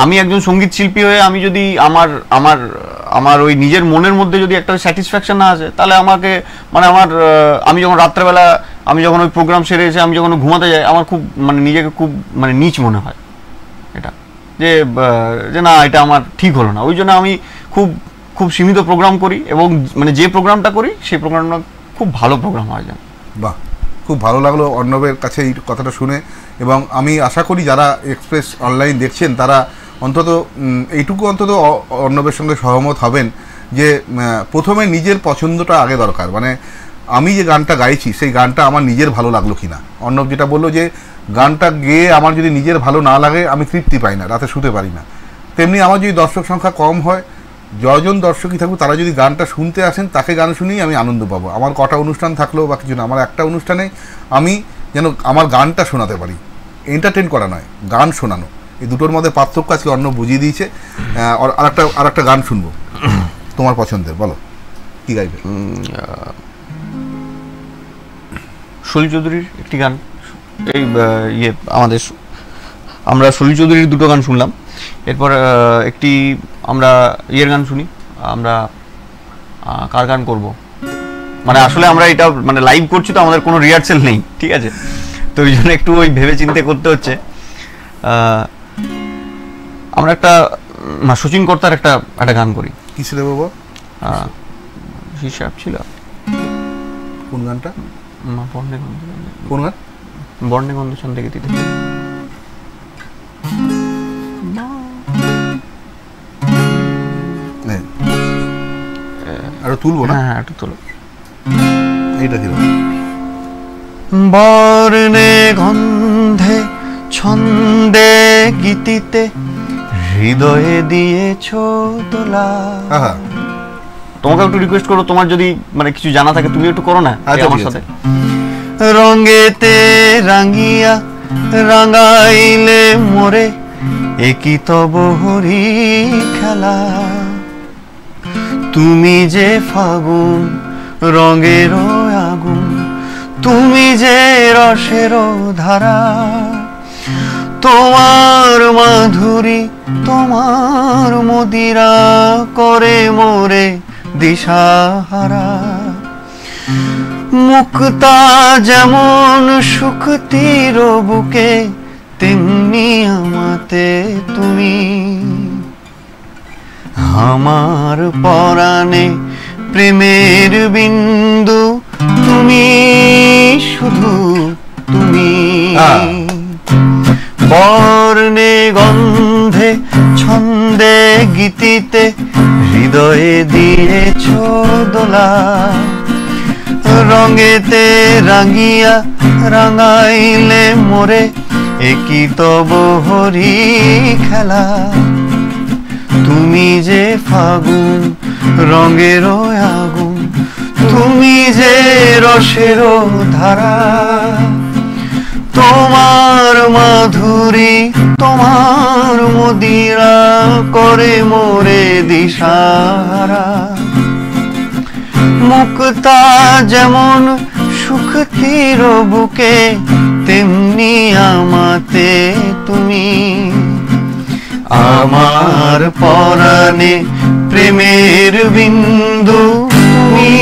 আমি একজন সঙ্গীত শিল্পী হয়ে আমি যদি আমার আমার আমার ওই নিজের মনের মধ্যে যদি একটা স্যাটিসফ্যাকশন না আসে, তাহলে আমাকে মানে আমি যখন রাত্রেবেলা আমি যখন ওই প্রোগ্রাম সেরে এসে আমি যখন ঘুমাতে যাই, আমার খুব মানে নিজেকে খুব মানে নীচ মনে হয়, এটা যে না এটা আমার ঠিক হলো না। ওই জন্য আমি খুব খুব সীমিত প্রোগ্রাম করি, এবং মানে যে প্রোগ্রামটা করি সেই প্রোগ্রামটা খুব ভালো প্রোগ্রাম হয় যেন। বাহ, খুব ভালো লাগলো অর্ণবের কাছে এই কথাটা শুনে, এবং আমি আশা করি যারা এক্সপ্রেস অনলাইন দেখছেন তারা অন্তত এইটুকু অন্তত অর্ণবের সঙ্গে সহমত হবেন যে প্রথমে নিজের পছন্দটা আগে দরকার। মানে আমি যে গানটা গাইছি সেই গানটা আমার নিজের ভালো লাগলো কি না। অর্ণব যেটা বললো যে গানটা গেয়ে আমার যদি নিজের ভালো না লাগে আমি তৃপ্তি পাই না, রাতে শুতে পারি না। তেমনি আমার যদি দর্শক সংখ্যা কম হয়, যজন দর্শকই থাকুক, তারা যদি গানটা শুনতে আসেন তাকে গান শুনেই আমি আনন্দ পাবো। আমার কটা অনুষ্ঠান থাকলেও বা কিছু না, আমার একটা অনুষ্ঠানে আমি যেন আমার গানটা শোনাতে পারি, এন্টারটেন করা নয়, গান শোনানো, এই দুটোর মধ্যে পার্থক্য আজকে অন্য বুঝিয়ে দিয়েছে। আর একটা গান শুনবো তোমার পছন্দের, বলো কি গাইবে? সলিল চৌধুরীর একটি গান, এই আমরা সলিল চৌধুরীর দুটো গান শুনলাম, এরপর একটি আমরা ইয়ের গান শুনি, আমরা কার গান করব, মানে আসলে আমরা এটা মানে লাইভ করছি তো আমাদের কোনো রিহার্সেল নেই, ঠিক আছে, তো ওই জন্য একটু ওই ভেবে চিন্তে করতে হচ্ছে। আমরা একটা শচীন কর্তার একটা গান করি। কি ছিল বাবা? হিসাব ছিল। কোন গানটা? কোন গান? বর্ণে গন্ধ ছন্দে গীতিতে। আরো তুলবো না? হ্যাঁ একটু তুলো। এইটা ছিল বর্ণে গন্ধে ছন্দে গীতিতে হৃদয়ে দিয়েছো তোলা। তোমাকে একটু রিকোয়েস্ট করো, তোমার যদি মানে কিছু জানা থাকে তুমি একটু করো না আমার সাথে। রঙেতে রাঙিয়া রাঙাইলে মোরে একই তব হরি খেলা, তুমি যে ফাগুন রঙের আগুন, তুমি যে রসের ধারা, তোমার মাধুরী তোমার মদিরা করে মোরে দিশাহারা। মুক্তা যেমন শুকতির বুকে, তেমনি আমাতে তুমি। আমার পরাণে প্রেমের বিন্দু তুমি, শুধু তুমি। বর্ণে গন্ধে ছন্দে গীতিতে হৃদয়ে দিয়েছ দোলা, রঙেতে রাঙিয়া রাঙাইলে মোরে একই তব হরি খেলা। তুমি যে ফাগুন রঙের আগুন, তুমি যে রসের ধারা, তোমার মাধুরী তোমার মদিরা করে মোরে দিশাহারা। মুক্তা যেমন সুখ তীর বুকে, তেমনি আমাতে তুমি। আমার পরাণে প্রেমের বিন্দু তুমি,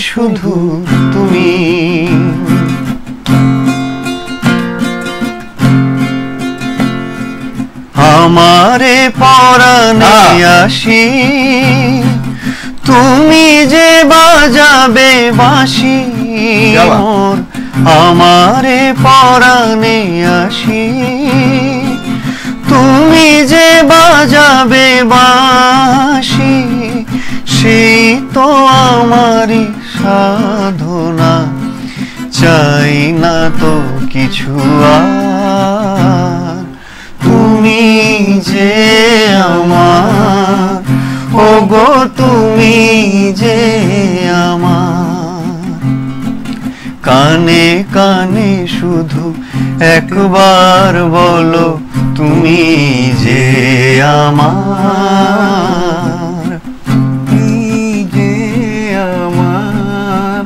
শুধু তুমি। আমারে পরাণে আসি, তুমি যে বাজাবে বাঁশি মোর। আমারে পরাণে আসি, তুমি যে বাজাবে বাঁশি, সেই তো আমারই সাধনা। চাই না তো কিছু আর, তুমি যে আমার, ওগো তুমি যে আমার। কানে কানে শুধু একবার বলো, তুমি যে আমার, তুমি যে আমার,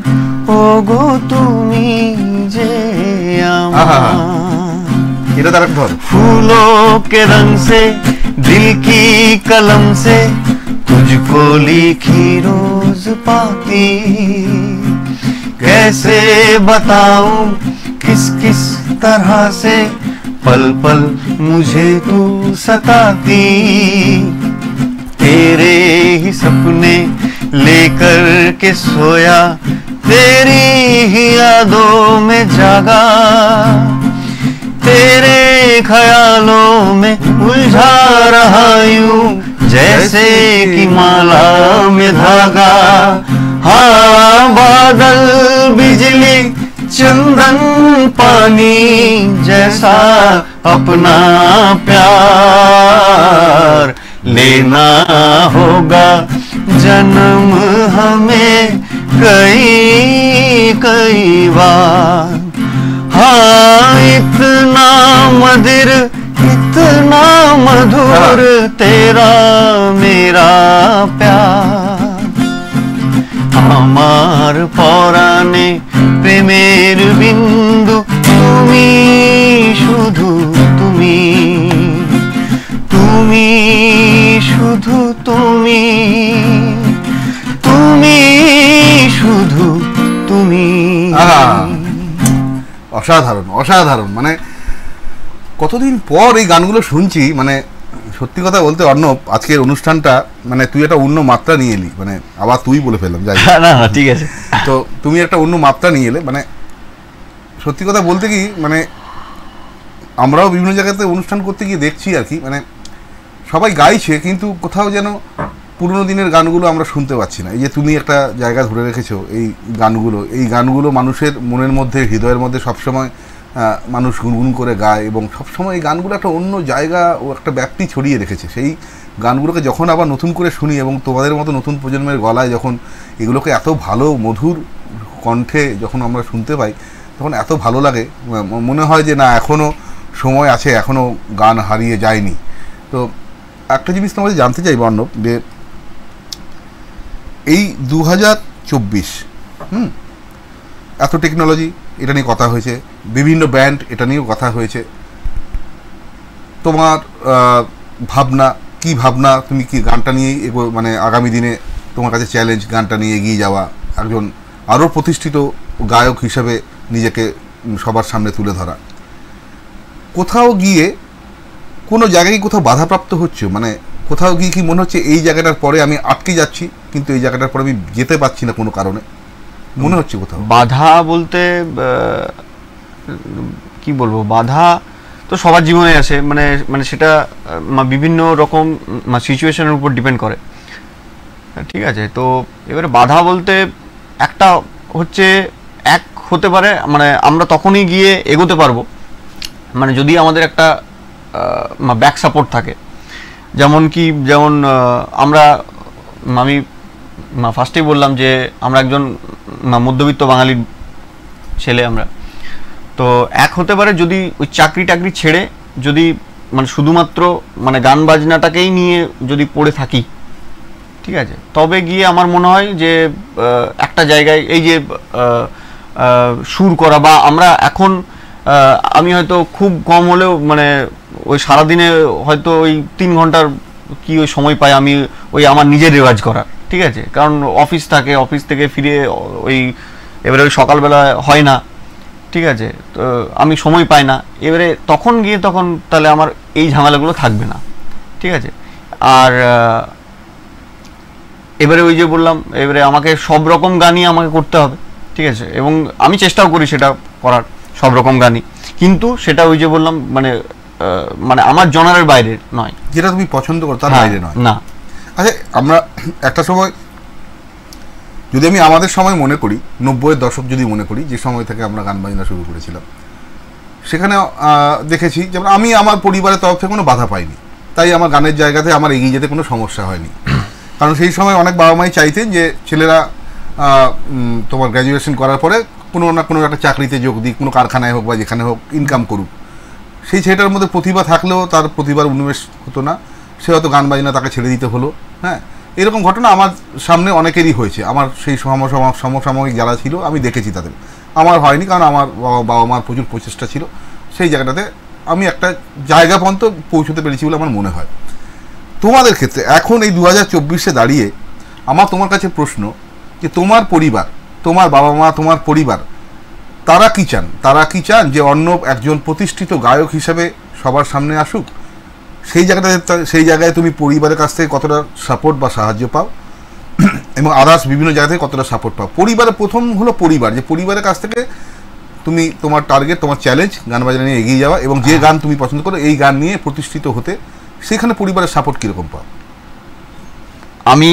ওগো তুমি যে আমার। এটা তার ধর। फूलों के रंग से दिल की कलम से तुझको लिखी रोज पाती, कैसे बताऊं किस किस तरह से पल पल मुझे तू सताती। तेरे ही सपने लेकर के सोया, तेरी ही यादों में जागा, तेरे ख्यालों में उलझा रहा यूं जैसे कि माला में धागा। हाँ बादल बिजली चंदन पानी जैसा अपना प्यार लेना होगा जन्म हमें कई कई बार। हाँ इतना मधुर इतना मधुर तेरा मेरा प्यार। আমার পরাণে প্রেমের বিন্দু তুমি, শুধু তুমি, তুমি শুধু তুমি, তুমি শুধু তুমি। অসাধারণ অসাধারণ। মানে কতদিন পর এই গানগুলো শুনছি। মানে সত্যি কথা বলতে অর্ণব, আজকের অনুষ্ঠানটা মানে তুই একটা অন্য মাত্রা নিয়ে এলি। মানে আবার তুই বলে ফেললাম, যাই না না ঠিক আছে। তো তুমি একটা অন্য মাত্রা নিয়ে এলে। মানে সত্যি কথা বলতে কি, মানে আমরাও বিভিন্ন জায়গাতে অনুষ্ঠান করতে গিয়ে দেখছি আর কি, মানে সবাই গাইছে কিন্তু কোথাও যেন পুরনো দিনের গানগুলো আমরা শুনতে পাচ্ছি না। এই যে তুমি একটা জায়গা ধরে রেখেছো, এই গানগুলো মানুষের মনের মধ্যে হৃদয়ের মধ্যে সবসময় মানুষ গুনগুন করে গায় এবং সবসময় এই গানগুলো একটা অন্য জায়গা ও একটা ব্যাপ্তি ছড়িয়ে রেখেছে। সেই গানগুলোকে যখন আবার নতুন করে শুনি এবং তোমাদের মতো নতুন প্রজন্মের গলায় যখন এগুলোকে এত ভালো মধুর কণ্ঠে যখন আমরা শুনতে পাই, তখন এত ভালো লাগে। মনে হয় যে না, এখনও সময় আছে, এখনও গান হারিয়ে যায়নি। তো একটা জিনিস তোমাদের জানতে চাই অর্ণব, যে এই 2024 এত টেকনোলজি, এটা নিয়ে কথা হয়েছে, বিভিন্ন ব্যান্ড এটা নিয়েও কথা হয়েছে। তোমার ভাবনা কি, ভাবনা তুমি কি গানটা নিয়ে মানে আগামী দিনে তোমার কাছে চ্যালেঞ্জ গানটা নিয়ে এগিয়ে যাওয়া, একজন আরও প্রতিষ্ঠিত গায়ক হিসেবে নিজেকে সবার সামনে তুলে ধরা, কোথাও গিয়ে কোনো জায়গায় কোথাও বাধাপ্রাপ্ত হচ্ছে, মানে কোথাও গিয়ে কি মনে হচ্ছে এই জায়গাটার পরে আমি আটকে যাচ্ছি, কিন্তু এই জায়গাটার পরে আমি যেতে পারছি না কোনো কারণে, মনে হচ্ছে কোথাও বাধা বলতে কি বলবো, বাধা তো সবার জীবনে আসে, মানে মানে সেটা বিভিন্ন রকম সিচুয়েশনের উপর ডিপেন্ড করে, ঠিক আছে। তো এবারে বাধা বলতে একটা হচ্ছে এক হতে পারে, মানে আমরা তখনই গিয়ে এগোতে পারবো মানে যদি আমাদের একটা ব্যাক সাপোর্ট থাকে। যেমন আমি ফার্স্টেই বললাম যে আমরা একজন মধ্যবিত্ত বাঙালির ছেলে আমরা। তো এক হতে পারে যদি ওই চাকরি টাকরি ছেড়ে যদি মানে শুধুমাত্র মানে গান বাজনাটাকেই নিয়ে যদি পড়ে থাকি, ঠিক আছে, তবে গিয়ে আমার মনে হয় যে একটা জায়গায় এই যে সুর করা বা আমরা এখন আমি হয়তো খুব কম হলেও মানে ওই সারাদিনে হয়তো ওই 3 ঘন্টার কি ওই সময় পাই আমি ওই আমার নিজের রেওয়াজ করার, ঠিক আছে, কারণ অফিস থাকে, অফিস থেকে ফিরে ওই এবারে ওই সকালবেলা হয় না, ঠিক আছে, তো আমি সময় পাই না, এবারে তখন তাহলে আমার এই ঝামেলাগুলো থাকবে না, ঠিক আছে। আর এবারে ওই যে বললাম, এবারে আমাকে সব রকম গানই আমাকে করতে হবে, ঠিক আছে, এবং আমি চেষ্টাও করি সেটা করার সব রকম গানই, কিন্তু সেটা ওই যে বললাম মানে মানে আমার জনারের বাইরে নয়, যেটা তুমি পছন্দ করো তার বাইরে নয় না। আচ্ছা, আমরা একটা সময় যদি আমি আমাদের সময় মনে করি, 90-এর দশক যদি মনে করি, যে সময় থেকে আমরা গান বাজনা শুরু করেছিলাম, সেখানে দেখেছি যেমন আমি আমার পরিবারের তরফ থেকে কোনো বাধা পাইনি, তাই আমার গানের জায়গাতে আমার এগিয়ে যেতে কোনো সমস্যা হয়নি। কারণ সেই সময় অনেক বাবা মাই চাইতেন যে ছেলেরা তোমার গ্র্যাজুয়েশন করার পরে কোনো না কোনো একটা চাকরিতে যোগ দিক, কোনো কারখানায় হোক বা যেখানে হোক ইনকাম করুক। সেই ছেলেটার মধ্যে প্রতিভা থাকলেও তার প্রতিভার উন্মেষ হতো না, সে হয়তো গান বাজনা তাকে ছেড়ে দিতে হলো। হ্যাঁ, এরকম ঘটনা আমার সামনে অনেকেরই হয়েছে, আমার সেই সমসাময়িক যারা ছিল আমি দেখেছি তাদের। আমার হয়নি, কারণ আমার বাবা মার প্রচুর প্রচেষ্টা ছিল, সেই জায়গাটাতে আমি একটা জায়গা পর্যন্ত পৌঁছতে পেরেছি বলে আমার মনে হয়। তোমাদের ক্ষেত্রে এখন এই 2024-এ দাঁড়িয়ে আমার তোমার কাছে প্রশ্ন যে তোমার পরিবার, তোমার বাবা মা, তোমার পরিবার তারা কি চান যে অন্য একজন প্রতিষ্ঠিত গায়ক হিসেবে সবার সামনে আসুক? সেই জায়গায় তুমি পরিবারের কাছ থেকে কতটা সাপোর্ট বা সাহায্য পাও, এবং আদার্স বিভিন্ন জায়গা থেকে কতটা সাপোর্ট পাও? পরিবারের প্রথম হলো পরিবার, যে পরিবারের কাছ থেকে তুমি তোমার টার্গেট, তোমার চ্যালেঞ্জ গান বাজনা নিয়ে এগিয়ে যাওয়া এবং যে গান তুমি পছন্দ করো এই গান নিয়ে প্রতিষ্ঠিত হতে, সেখানে পরিবারের সাপোর্ট কীরকম পাও? আমি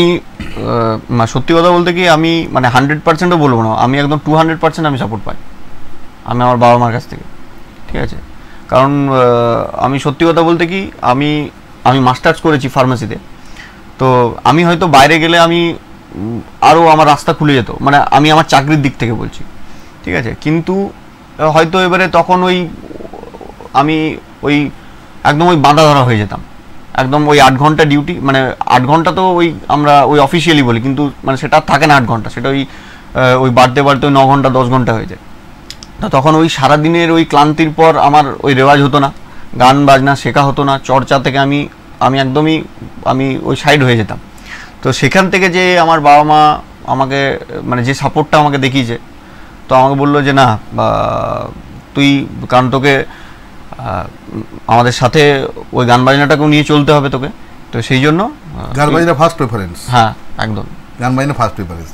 সত্যি কথা বলতে কি আমি মানে 100%ও বলবো না, আমি একদম 200% আমি সাপোর্ট পাই আমি আমার বাবা মার কাছ থেকে, ঠিক আছে। কারণ আমি সত্যি কথা বলতে কি আমি মাস্টার্স করেছি ফার্মেসিতে, তো আমি হয়তো বাইরে গেলে আমি আরও আমার রাস্তা খুলে যেত, মানে আমি আমার চাকরির দিক থেকে বলছি, ঠিক আছে, কিন্তু হয়তো এবারে তখন আমি একদম বাঁধা ধরা হয়ে যেতাম, একদম 8 ঘন্টা ডিউটি, মানে 8 ঘন্টা তো আমরা অফিসিয়ালি বলি, কিন্তু মানে সেটা থাকে না 8 ঘন্টা, সেটা বাড়তে 9 ঘন্টা 10 ঘন্টা হয়ে যায়। তো তখন সারাদিনের ক্লান্তির পর আমার রেওয়াজ হতো না, গান বাজনা শেখা হতো না, চর্চা থেকে আমি একদমই সাইড হয়ে যেতাম। তো সেখান থেকে যে আমার বাবা মা আমাকে মানে যে সাপোর্টটা আমাকে দেখিয়েছে, তো আমাকে বললো যে না তুই, কারণ তোকে আমাদের সাথে গান বাজনাটাকেও নিয়ে চলতে হবে তোকে, তো সেই জন্য গান বাজনা ফার্স্ট প্রেফারেন্স। হ্যাঁ, একদম গান বাজনা ফার্স্ট প্রেফারেন্স।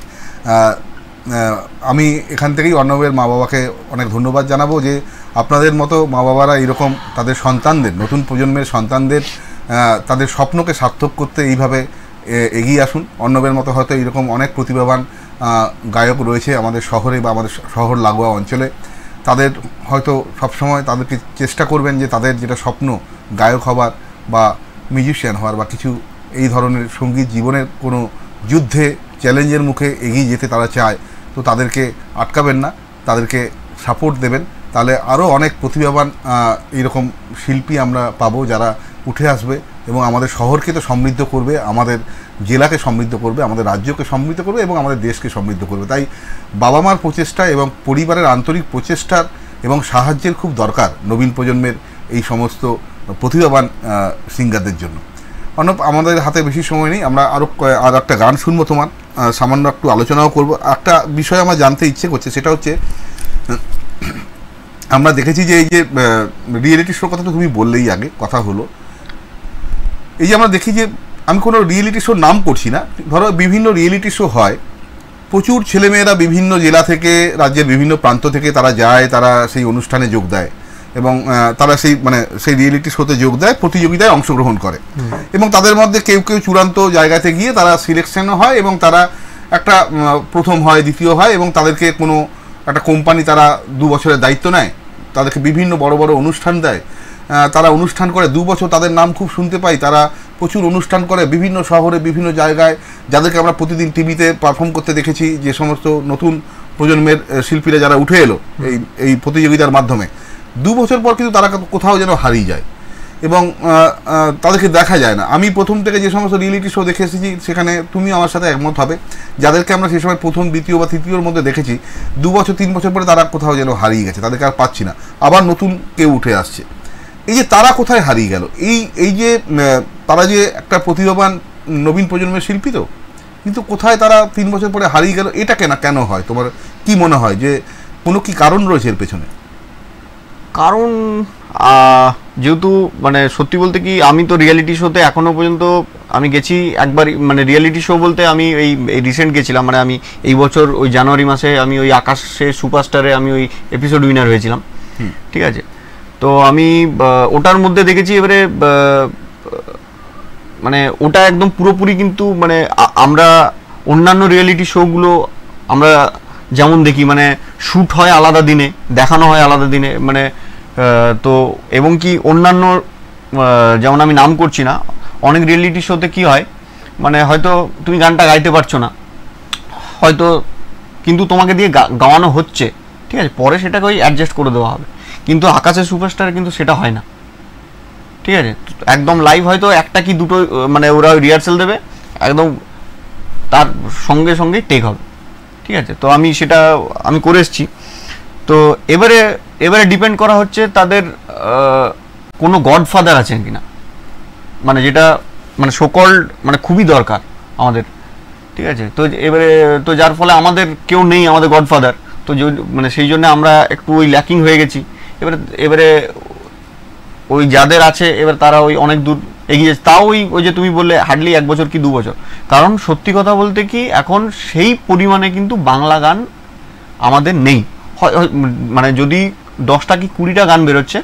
আমি এখান থেকেই অর্ণবের মা বাবাকে অনেক ধন্যবাদ জানাবো যে আপনাদের মতো মা বাবারা এরকম তাদের সন্তানদের, নতুন প্রজন্মের সন্তানদের তাদের স্বপ্নকে সার্থক করতে এইভাবে এগিয়ে আসুন। অর্ণবের মতো হয়তো এরকম অনেক প্রতিভাবান গায়ক রয়েছে আমাদের শহরে বা আমাদের শহর লাগোয়া অঞ্চলে, তাদের হয়তো সবসময় তাদেরকে চেষ্টা করবেন যে তাদের যেটা স্বপ্ন গায়ক হবার বা মিউজিশিয়ান হওয়ার বা কিছু এই ধরনের সঙ্গীত জীবনের কোনো যুদ্ধে চ্যালেঞ্জের মুখে এগিয়ে যেতে তারা চায়, তো তাদেরকে আটকাবেন না, তাদেরকে সাপোর্ট দেবেন, তাহলে আরও অনেক প্রতিভাবান এইরকম শিল্পী আমরা পাবো যারা উঠে আসবে এবং আমাদের শহরকে তো সমৃদ্ধ করবে, আমাদের জেলাকে সমৃদ্ধ করবে, আমাদের রাজ্যকে সমৃদ্ধ করবে এবং আমাদের দেশকে সমৃদ্ধ করবে। তাই বাবা মার প্রচেষ্টা এবং পরিবারের আন্তরিক প্রচেষ্টার এবং সাহায্যের খুব দরকার নবীন প্রজন্মের এই সমস্ত প্রতিভাবান সিঙ্গারদের জন্য। অর্ণব, আমাদের হাতে বেশি সময় নেই, আমরা আর একটা গান শুনবো, তোমার সামান্য একটু আলোচনাও করব। একটা বিষয় আমার জানতে ইচ্ছে করছে, সেটা হচ্ছে আমরা দেখেছি যে এই যে রিয়েলিটি শোর কথা তো তুমি বললেই আগে কথা হলো, এই যে আমরা দেখি যে আমি কোনো রিয়েলিটি শোর নাম করছি না, ধরো বিভিন্ন রিয়েলিটি শো হয়, প্রচুর ছেলেমেয়েরা বিভিন্ন জেলা থেকে, রাজ্যের বিভিন্ন প্রান্ত থেকে তারা যায়, তারা সেই অনুষ্ঠানে যোগ দেয় এবং তারা সেই রিয়েলিটি শোতে যোগ দেয়, প্রতিযোগিতায় অংশগ্রহণ করে এবং তাদের মধ্যে কেউ কেউ চূড়ান্ত জায়গাতে গিয়ে তারা সিলেকশনও হয় এবং তারা একটা প্রথম হয়, দ্বিতীয় হয় এবং তাদেরকে কোনো একটা কোম্পানি তারা 2 বছরের দায়িত্ব নেয়, তাদেরকে বিভিন্ন বড় বড় অনুষ্ঠান দেয়, তারা অনুষ্ঠান করে 2 বছর, তাদের নাম খুব শুনতে পাই, তারা প্রচুর অনুষ্ঠান করে বিভিন্ন শহরে বিভিন্ন জায়গায়, যাদেরকে আমরা প্রতিদিন টিভিতে পারফর্ম করতে দেখেছি, যে সমস্ত নতুন প্রজন্মের শিল্পীরা যারা উঠে এলো এই প্রতিযোগিতার মাধ্যমে, 2 বছর পর কিন্তু তারা কোথাও যেন হারিয়ে যায় এবং তাদেরকে দেখা যায় না। আমি প্রথম থেকে যে সমস্ত রিয়েলিটি শো দেখে এসেছি, সেখানে তুমি আমার সাথে একমত হবে, যাদেরকে আমরা সেই সময় প্রথম, দ্বিতীয় বা তৃতীয়র মধ্যে দেখেছি, 2 বছর 3 বছর পরে তারা কোথাও যেন হারিয়ে গেছে, তাদেরকে আর পাচ্ছি না, আবার নতুন কেউ উঠে আসছে। এই যে তারা কোথায় হারিয়ে গেল, এই যে তারা যে একটা প্রতিভাবান নবীন প্রজন্মের শিল্পী, তো কিন্তু কোথায় তারা 3 বছর পরে হারিয়ে গেল, এটা কেন হয়? তোমার কি মনে হয় যে কোনো কি কারণ রয়েছে এর পেছনে? কারণ যেহেতু মানে সত্যি বলতে কি, আমি তো রিয়েলিটি শোতে এখনো পর্যন্ত আমি গেছি একবার, মানে রিয়েলিটি শো বলতে আমি এই রিসেন্ট গেছিলাম, মানে আমি এই বছর ওই জানুয়ারি মাসে আমি ওই আকাশে সুপারস্টারে আমি ওই এপিসোড উইনার হয়েছিলাম, ঠিক আছে। তো আমি ওটার মধ্যে দেখেছি, এবারে মানে ওটা একদম পুরোপুরি কিন্তু মানে আমরা অন্যান্য রিয়েলিটি শোগুলো আমরা যেমন দেখি, মানে শ্যুট হয় আলাদা দিনে, দেখানো হয় আলাদা দিনে, মানে তো এবং কি অন্যান্য যেমন আমি নাম করছি না, অনেক রিয়েলিটি শোতে কি হয়, মানে হয়তো তুমি গানটা গাইতে পারছো না হয়তো, কিন্তু তোমাকে দিয়ে গাওয়ানো হচ্ছে, ঠিক আছে, পরে সেটাকে ওই অ্যাডজাস্ট করে দেওয়া হবে, কিন্তু আকাশের সুপারস্টারে কিন্তু সেটা হয় না, ঠিক আছে। একদম লাইভ হয়তো একটা কি দুটো মানে ওরা রিহার্সাল দেবে, একদম তার সঙ্গে সঙ্গেই টেক হবে, ঠিক আছে। তো আমি সেটা আমি করে এসেছি। তো এবারে ডিপেন্ড করা হচ্ছে তাদের কোনো গডফাদার আছেন কিনা, মানে যেটা মানে সোকল্ড মানে খুবই দরকার আমাদের, ঠিক আছে। তো এবারে তো যার ফলে আমাদের কেউ নেই আমাদের গডফাদার, তো মানে সেই জন্য আমরা একটু ওই ল্যাকিং হয়ে গেছি। এবারে ওই যাদের আছে এবার তারা ওই অনেক দূর এগিয়ে যাচ্ছে, তাও ওই যে তুমি বললে হার্ডলি 1 বছর কি 2 বছর, কারণ সত্যি কথা বলতে কি এখন সেই পরিমাণে কিন্তু বাংলা গান আমাদের নেই, মানে যদি 10টা কি 20টা গান বেরোচ্ছে,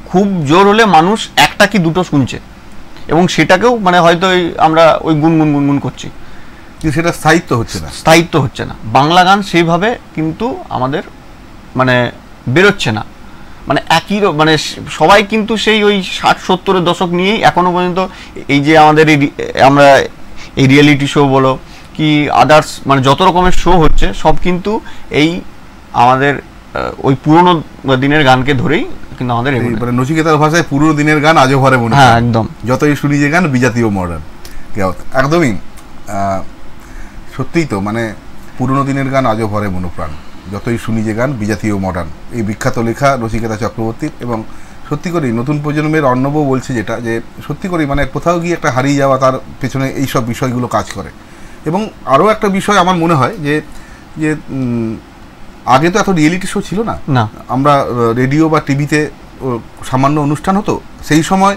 খুব জোর হলে মানুষ 1টা কি 2টো শুনছে এবং সেটাকেও মানে হয়তো আমরা ওই গুনগুন করছি, সেটা স্থায়িত্ব হচ্ছে না। বাংলা গান সেইভাবে কিন্তু আমাদের মানে বেরোচ্ছে না, মানে একই মানে সবাই কিন্তু সেই ওই 60-70-এর দশক নিয়েই এখনো পর্যন্ত এই যে আমাদের আমরা এই রিয়েলিটি শো বলো কি আদার্স মানে যত রকমের শো হচ্ছে, সব কিন্তু এই আমাদের ওই পুরোনো দিনের গানকে ধরেই কিন্তু আমাদের নচিকেতার ভাষায় পুরোনো দিনের গান আজও ভরে মনে। হ্যাঁ, একদম, যতই শুনি যে গান বিজাতীয় মডার্ন, একদমই সত্যিই তো, মানে পুরোনো দিনের গান আজও ভরে মনোপ্রাণ, যতই শুনি যে গান বিজাতীয় মডার্ন, এই বিখ্যাত লেখা নচিকেতা চক্রবর্তীর। এবং সত্যি করেই নতুন প্রজন্মের অর্ণব বলছে যেটা, যে সত্যি করেই মানে কোথাও গিয়ে একটা হারিয়ে যাওয়া, তার পেছনে এই সব বিষয়গুলো কাজ করে। এবং আরও একটা বিষয় আমার মনে হয় যে যে আগে তো এত রিয়েলিটি শো ছিল না, আমরা রেডিও বা টিভিতে সামান্য অনুষ্ঠান হতো, সেই সময়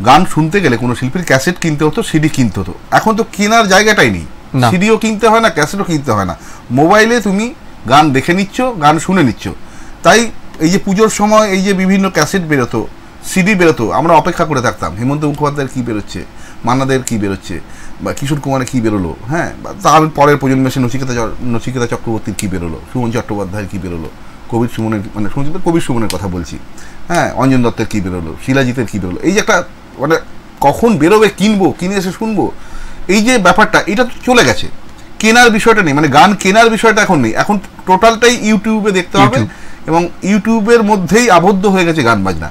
গান শুনতে গেলে কোনো শিল্পীর ক্যাসেট কিনতে হতো, সিডি কিনতে হতো। এখন তো কেনার জায়গাটাই নেই, সিডিও কিনতে হয় না, ক্যাসেটও কিনতে হয় না, মোবাইলে তুমি গান দেখে নিচ্ছ, গান শুনে নিচ্ছ। তাই এই যে পুজোর সময় এই যে বিভিন্ন ক্যাসেট বেরোতো, সিডি বেরোতো, আমরা অপেক্ষা করে থাকতাম হেমন্ত মুখোপাধ্যায়ের কী বেরোচ্ছে, মান্নাদের কী বেরোচ্ছে, বা কিশোর কুমারের কী বেরোলো, হ্যাঁ, তার পরের প্রজন্মে সে নচিকেতা চক্রবর্তীর কী বেরোলো, সুমন চট্টোপাধ্যায়ের কী বেরোলো, কবির সুমনের মানে কবির সুমনের কথা বলছি, হ্যাঁ, অঞ্জন দত্তের কী বেরোলো, শিলাজিতের কী বেরোলো। এই যে একটা মানে কখন বেরোবে, কিনবো, কিনে এসে শুনবো, এই যে ব্যাপারটা, এটা তো চলে গেছে। কেনার বিষয়টা নেই, মানে গান কেনার বিষয়টা এখন নেই, এখন টোটালটাই ইউটিউবে দেখতে হবে এবং ইউটিউবের মধ্যেই আবদ্ধ হয়ে গেছে গান বাজনা।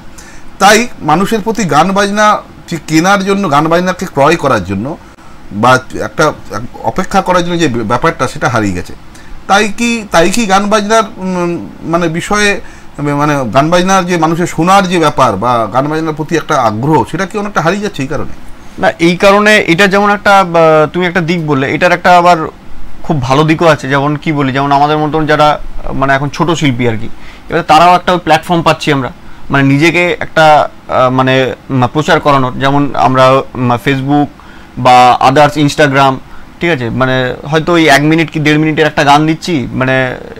তাই মানুষের প্রতি গান বাজনা কেনার জন্য, গান বাজনাকে ক্রয় করার জন্য বা একটা অপেক্ষা করার জন্য যে ব্যাপারটা, সেটা হারিয়ে গেছে। তাই কি গান বাজনার মানে বিষয়ে, মানে গান বাজনার যে মানুষের শোনার যে ব্যাপার বা গান বাজনার প্রতি একটা আগ্রহ, সেটা কি অনেকটা হারিয়ে যাচ্ছে এই কারণে? না, এই কারণে এটা যেমন একটা তুমি একটা দিক বললে, এটার একটা আবার খুব ভালো দিকও আছে। যেমন কি বলি, যেমন আমাদের মতন যারা মানে এখন ছোট শিল্পী আর কি, এবার তারাও একটা প্ল্যাটফর্ম পাচ্ছি আমরা, মানে নিজেকে একটা মানে প্রচার করানোর। যেমন আমরা ফেসবুক, বা আদার্স ইনস্টাগ্রাম, ঠিক আছে, মানে হয়তো ওই 1 মিনিট কি 1.5 মিনিটের একটা গান দিচ্ছি, মানে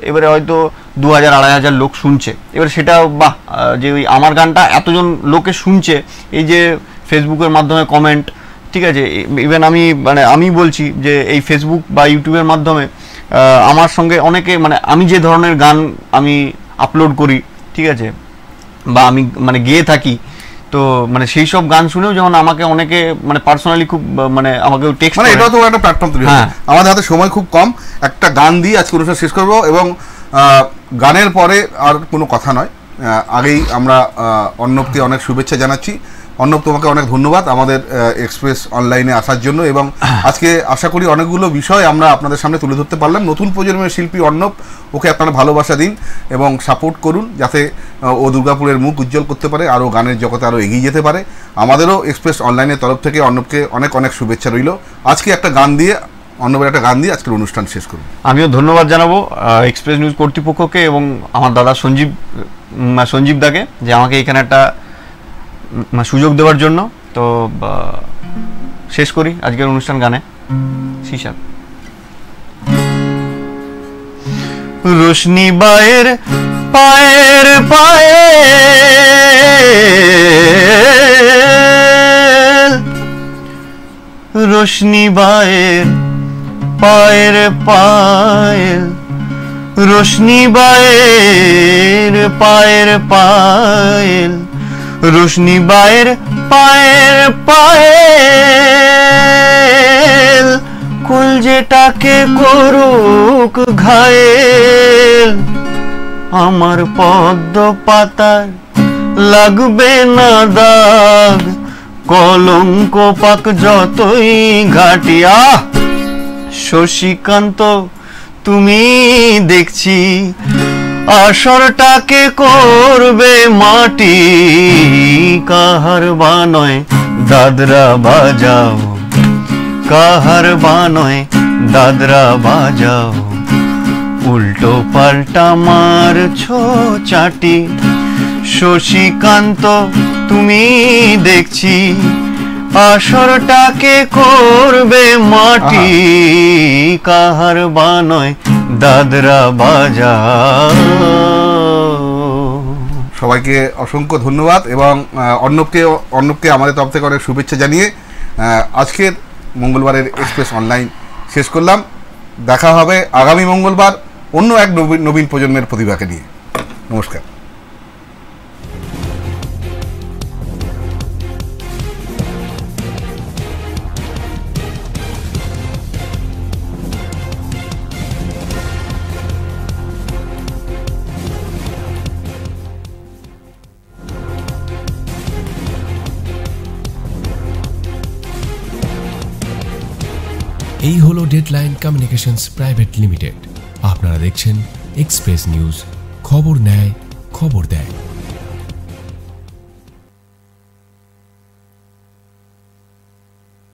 এবারে হয়তো 2000-2500 লোক শুনছে, এবার সেটা বাহ, যে ওই আমার গানটা এতজন লোকে শুনছে, এই যে ফেসবুকের মাধ্যমে কমেন্ট, ঠিক আছে, ইভেন আমি বলছি যে এই ফেসবুক বা ইউটিউবের মাধ্যমে আমার সঙ্গে অনেকে, মানে আমি যে ধরনের গান আমি আপলোড করি, ঠিক আছে, বা আমি মানে গেয়ে থাকি, তো মানে সেই সব গান শুনেও যেমন আমাকে অনেকে মানে পার্সোনালি খুব মানে আমাকে টেক্সট, মানে এটাও তো একটা প্ল্যাটফর্ম তৈরি হয়েছে। আমাদের হাতে সময় খুব কম, একটা গান দিয়ে আজকে অনুষ্ঠান শেষ করবো, এবং গানের পরে আর কোনো কথা নয়, আগেই আমরা অর্ণবকে অনেক শুভেচ্ছা জানাচ্ছি। অর্ণব, তোমাকে অনেক ধন্যবাদ আমাদের এক্সপ্রেস অনলাইনে আসার জন্য, এবং আজকে আশা করি অনেকগুলো বিষয় আমরা আপনাদের সামনে তুলে ধরতে পারলাম। নতুন প্রজন্মের শিল্পী অর্ণব, ওকে আপনারা ভালোবাসা দিন এবং সাপোর্ট করুন, যাতে ও দুর্গাপুরের মুখ উজ্জ্বল করতে পারে, আরও গানের জগতে আরও এগিয়ে যেতে পারে। আমাদেরও এক্সপ্রেস অনলাইনের তরফ থেকে অর্ণবকে অনেক অনেক শুভেচ্ছা রইল। আজকে একটা গান দিয়ে, অর্ণবের একটা গান দিয়ে আজকের অনুষ্ঠান শেষ করুন। আমিও ধন্যবাদ জানাবো এক্সপ্রেস নিউজ কর্তৃপক্ষকে এবং আমার দাদা সঞ্জীব দাকে, যে আমাকে এখানে একটা সুযোগ দেওয়ার জন্য। তো শেষ করি আজকের অনুষ্ঠান গানে। শিশা রোশনি বায়ের পায়ের পায়ে রোশনি বায়ের পায়ের পায়েল রোশনি বায়ের পায়ের পায়েল রোশনি বায়ের পায়ের পায়েল কলজেটাকে করুক ঘায়েল আমার পদ্ম পাতায় লাগবে না দাগ কলঙ্ক পাক যতই ঘাটিয়া শশীকান্ত তুমি দেখছি আসরটাকে করবে মাটি কাহার বানয় দাদরা বাজাও কাহার বানয় দাদরা বাজাও উল্টো পাল্টা মারছো চাটি শশীকান্ত তুমি দেখছি আসরটাকে করবে মাটি কাহার বানয় দাদরা বাজাও। সবাইকে অসংখ্য ধন্যবাদ এবং অর্ণবকে আমাদের তরফ থেকে অনেক শুভেচ্ছা জানিয়ে আজকের মঙ্গলবারের এক্সপ্রেস অনলাইন শেষ করলাম। দেখা হবে আগামী মঙ্গলবার অন্য এক নবীন প্রজন্মের প্রতিভাকে নিয়ে। নমস্কার। এই হলো ডেডলাইন কমিউনিকেশনস প্রাইভেট লিমিটেড। আপনারা দেখছেন এক্সপ্রেস নিউজ, খবর নেয়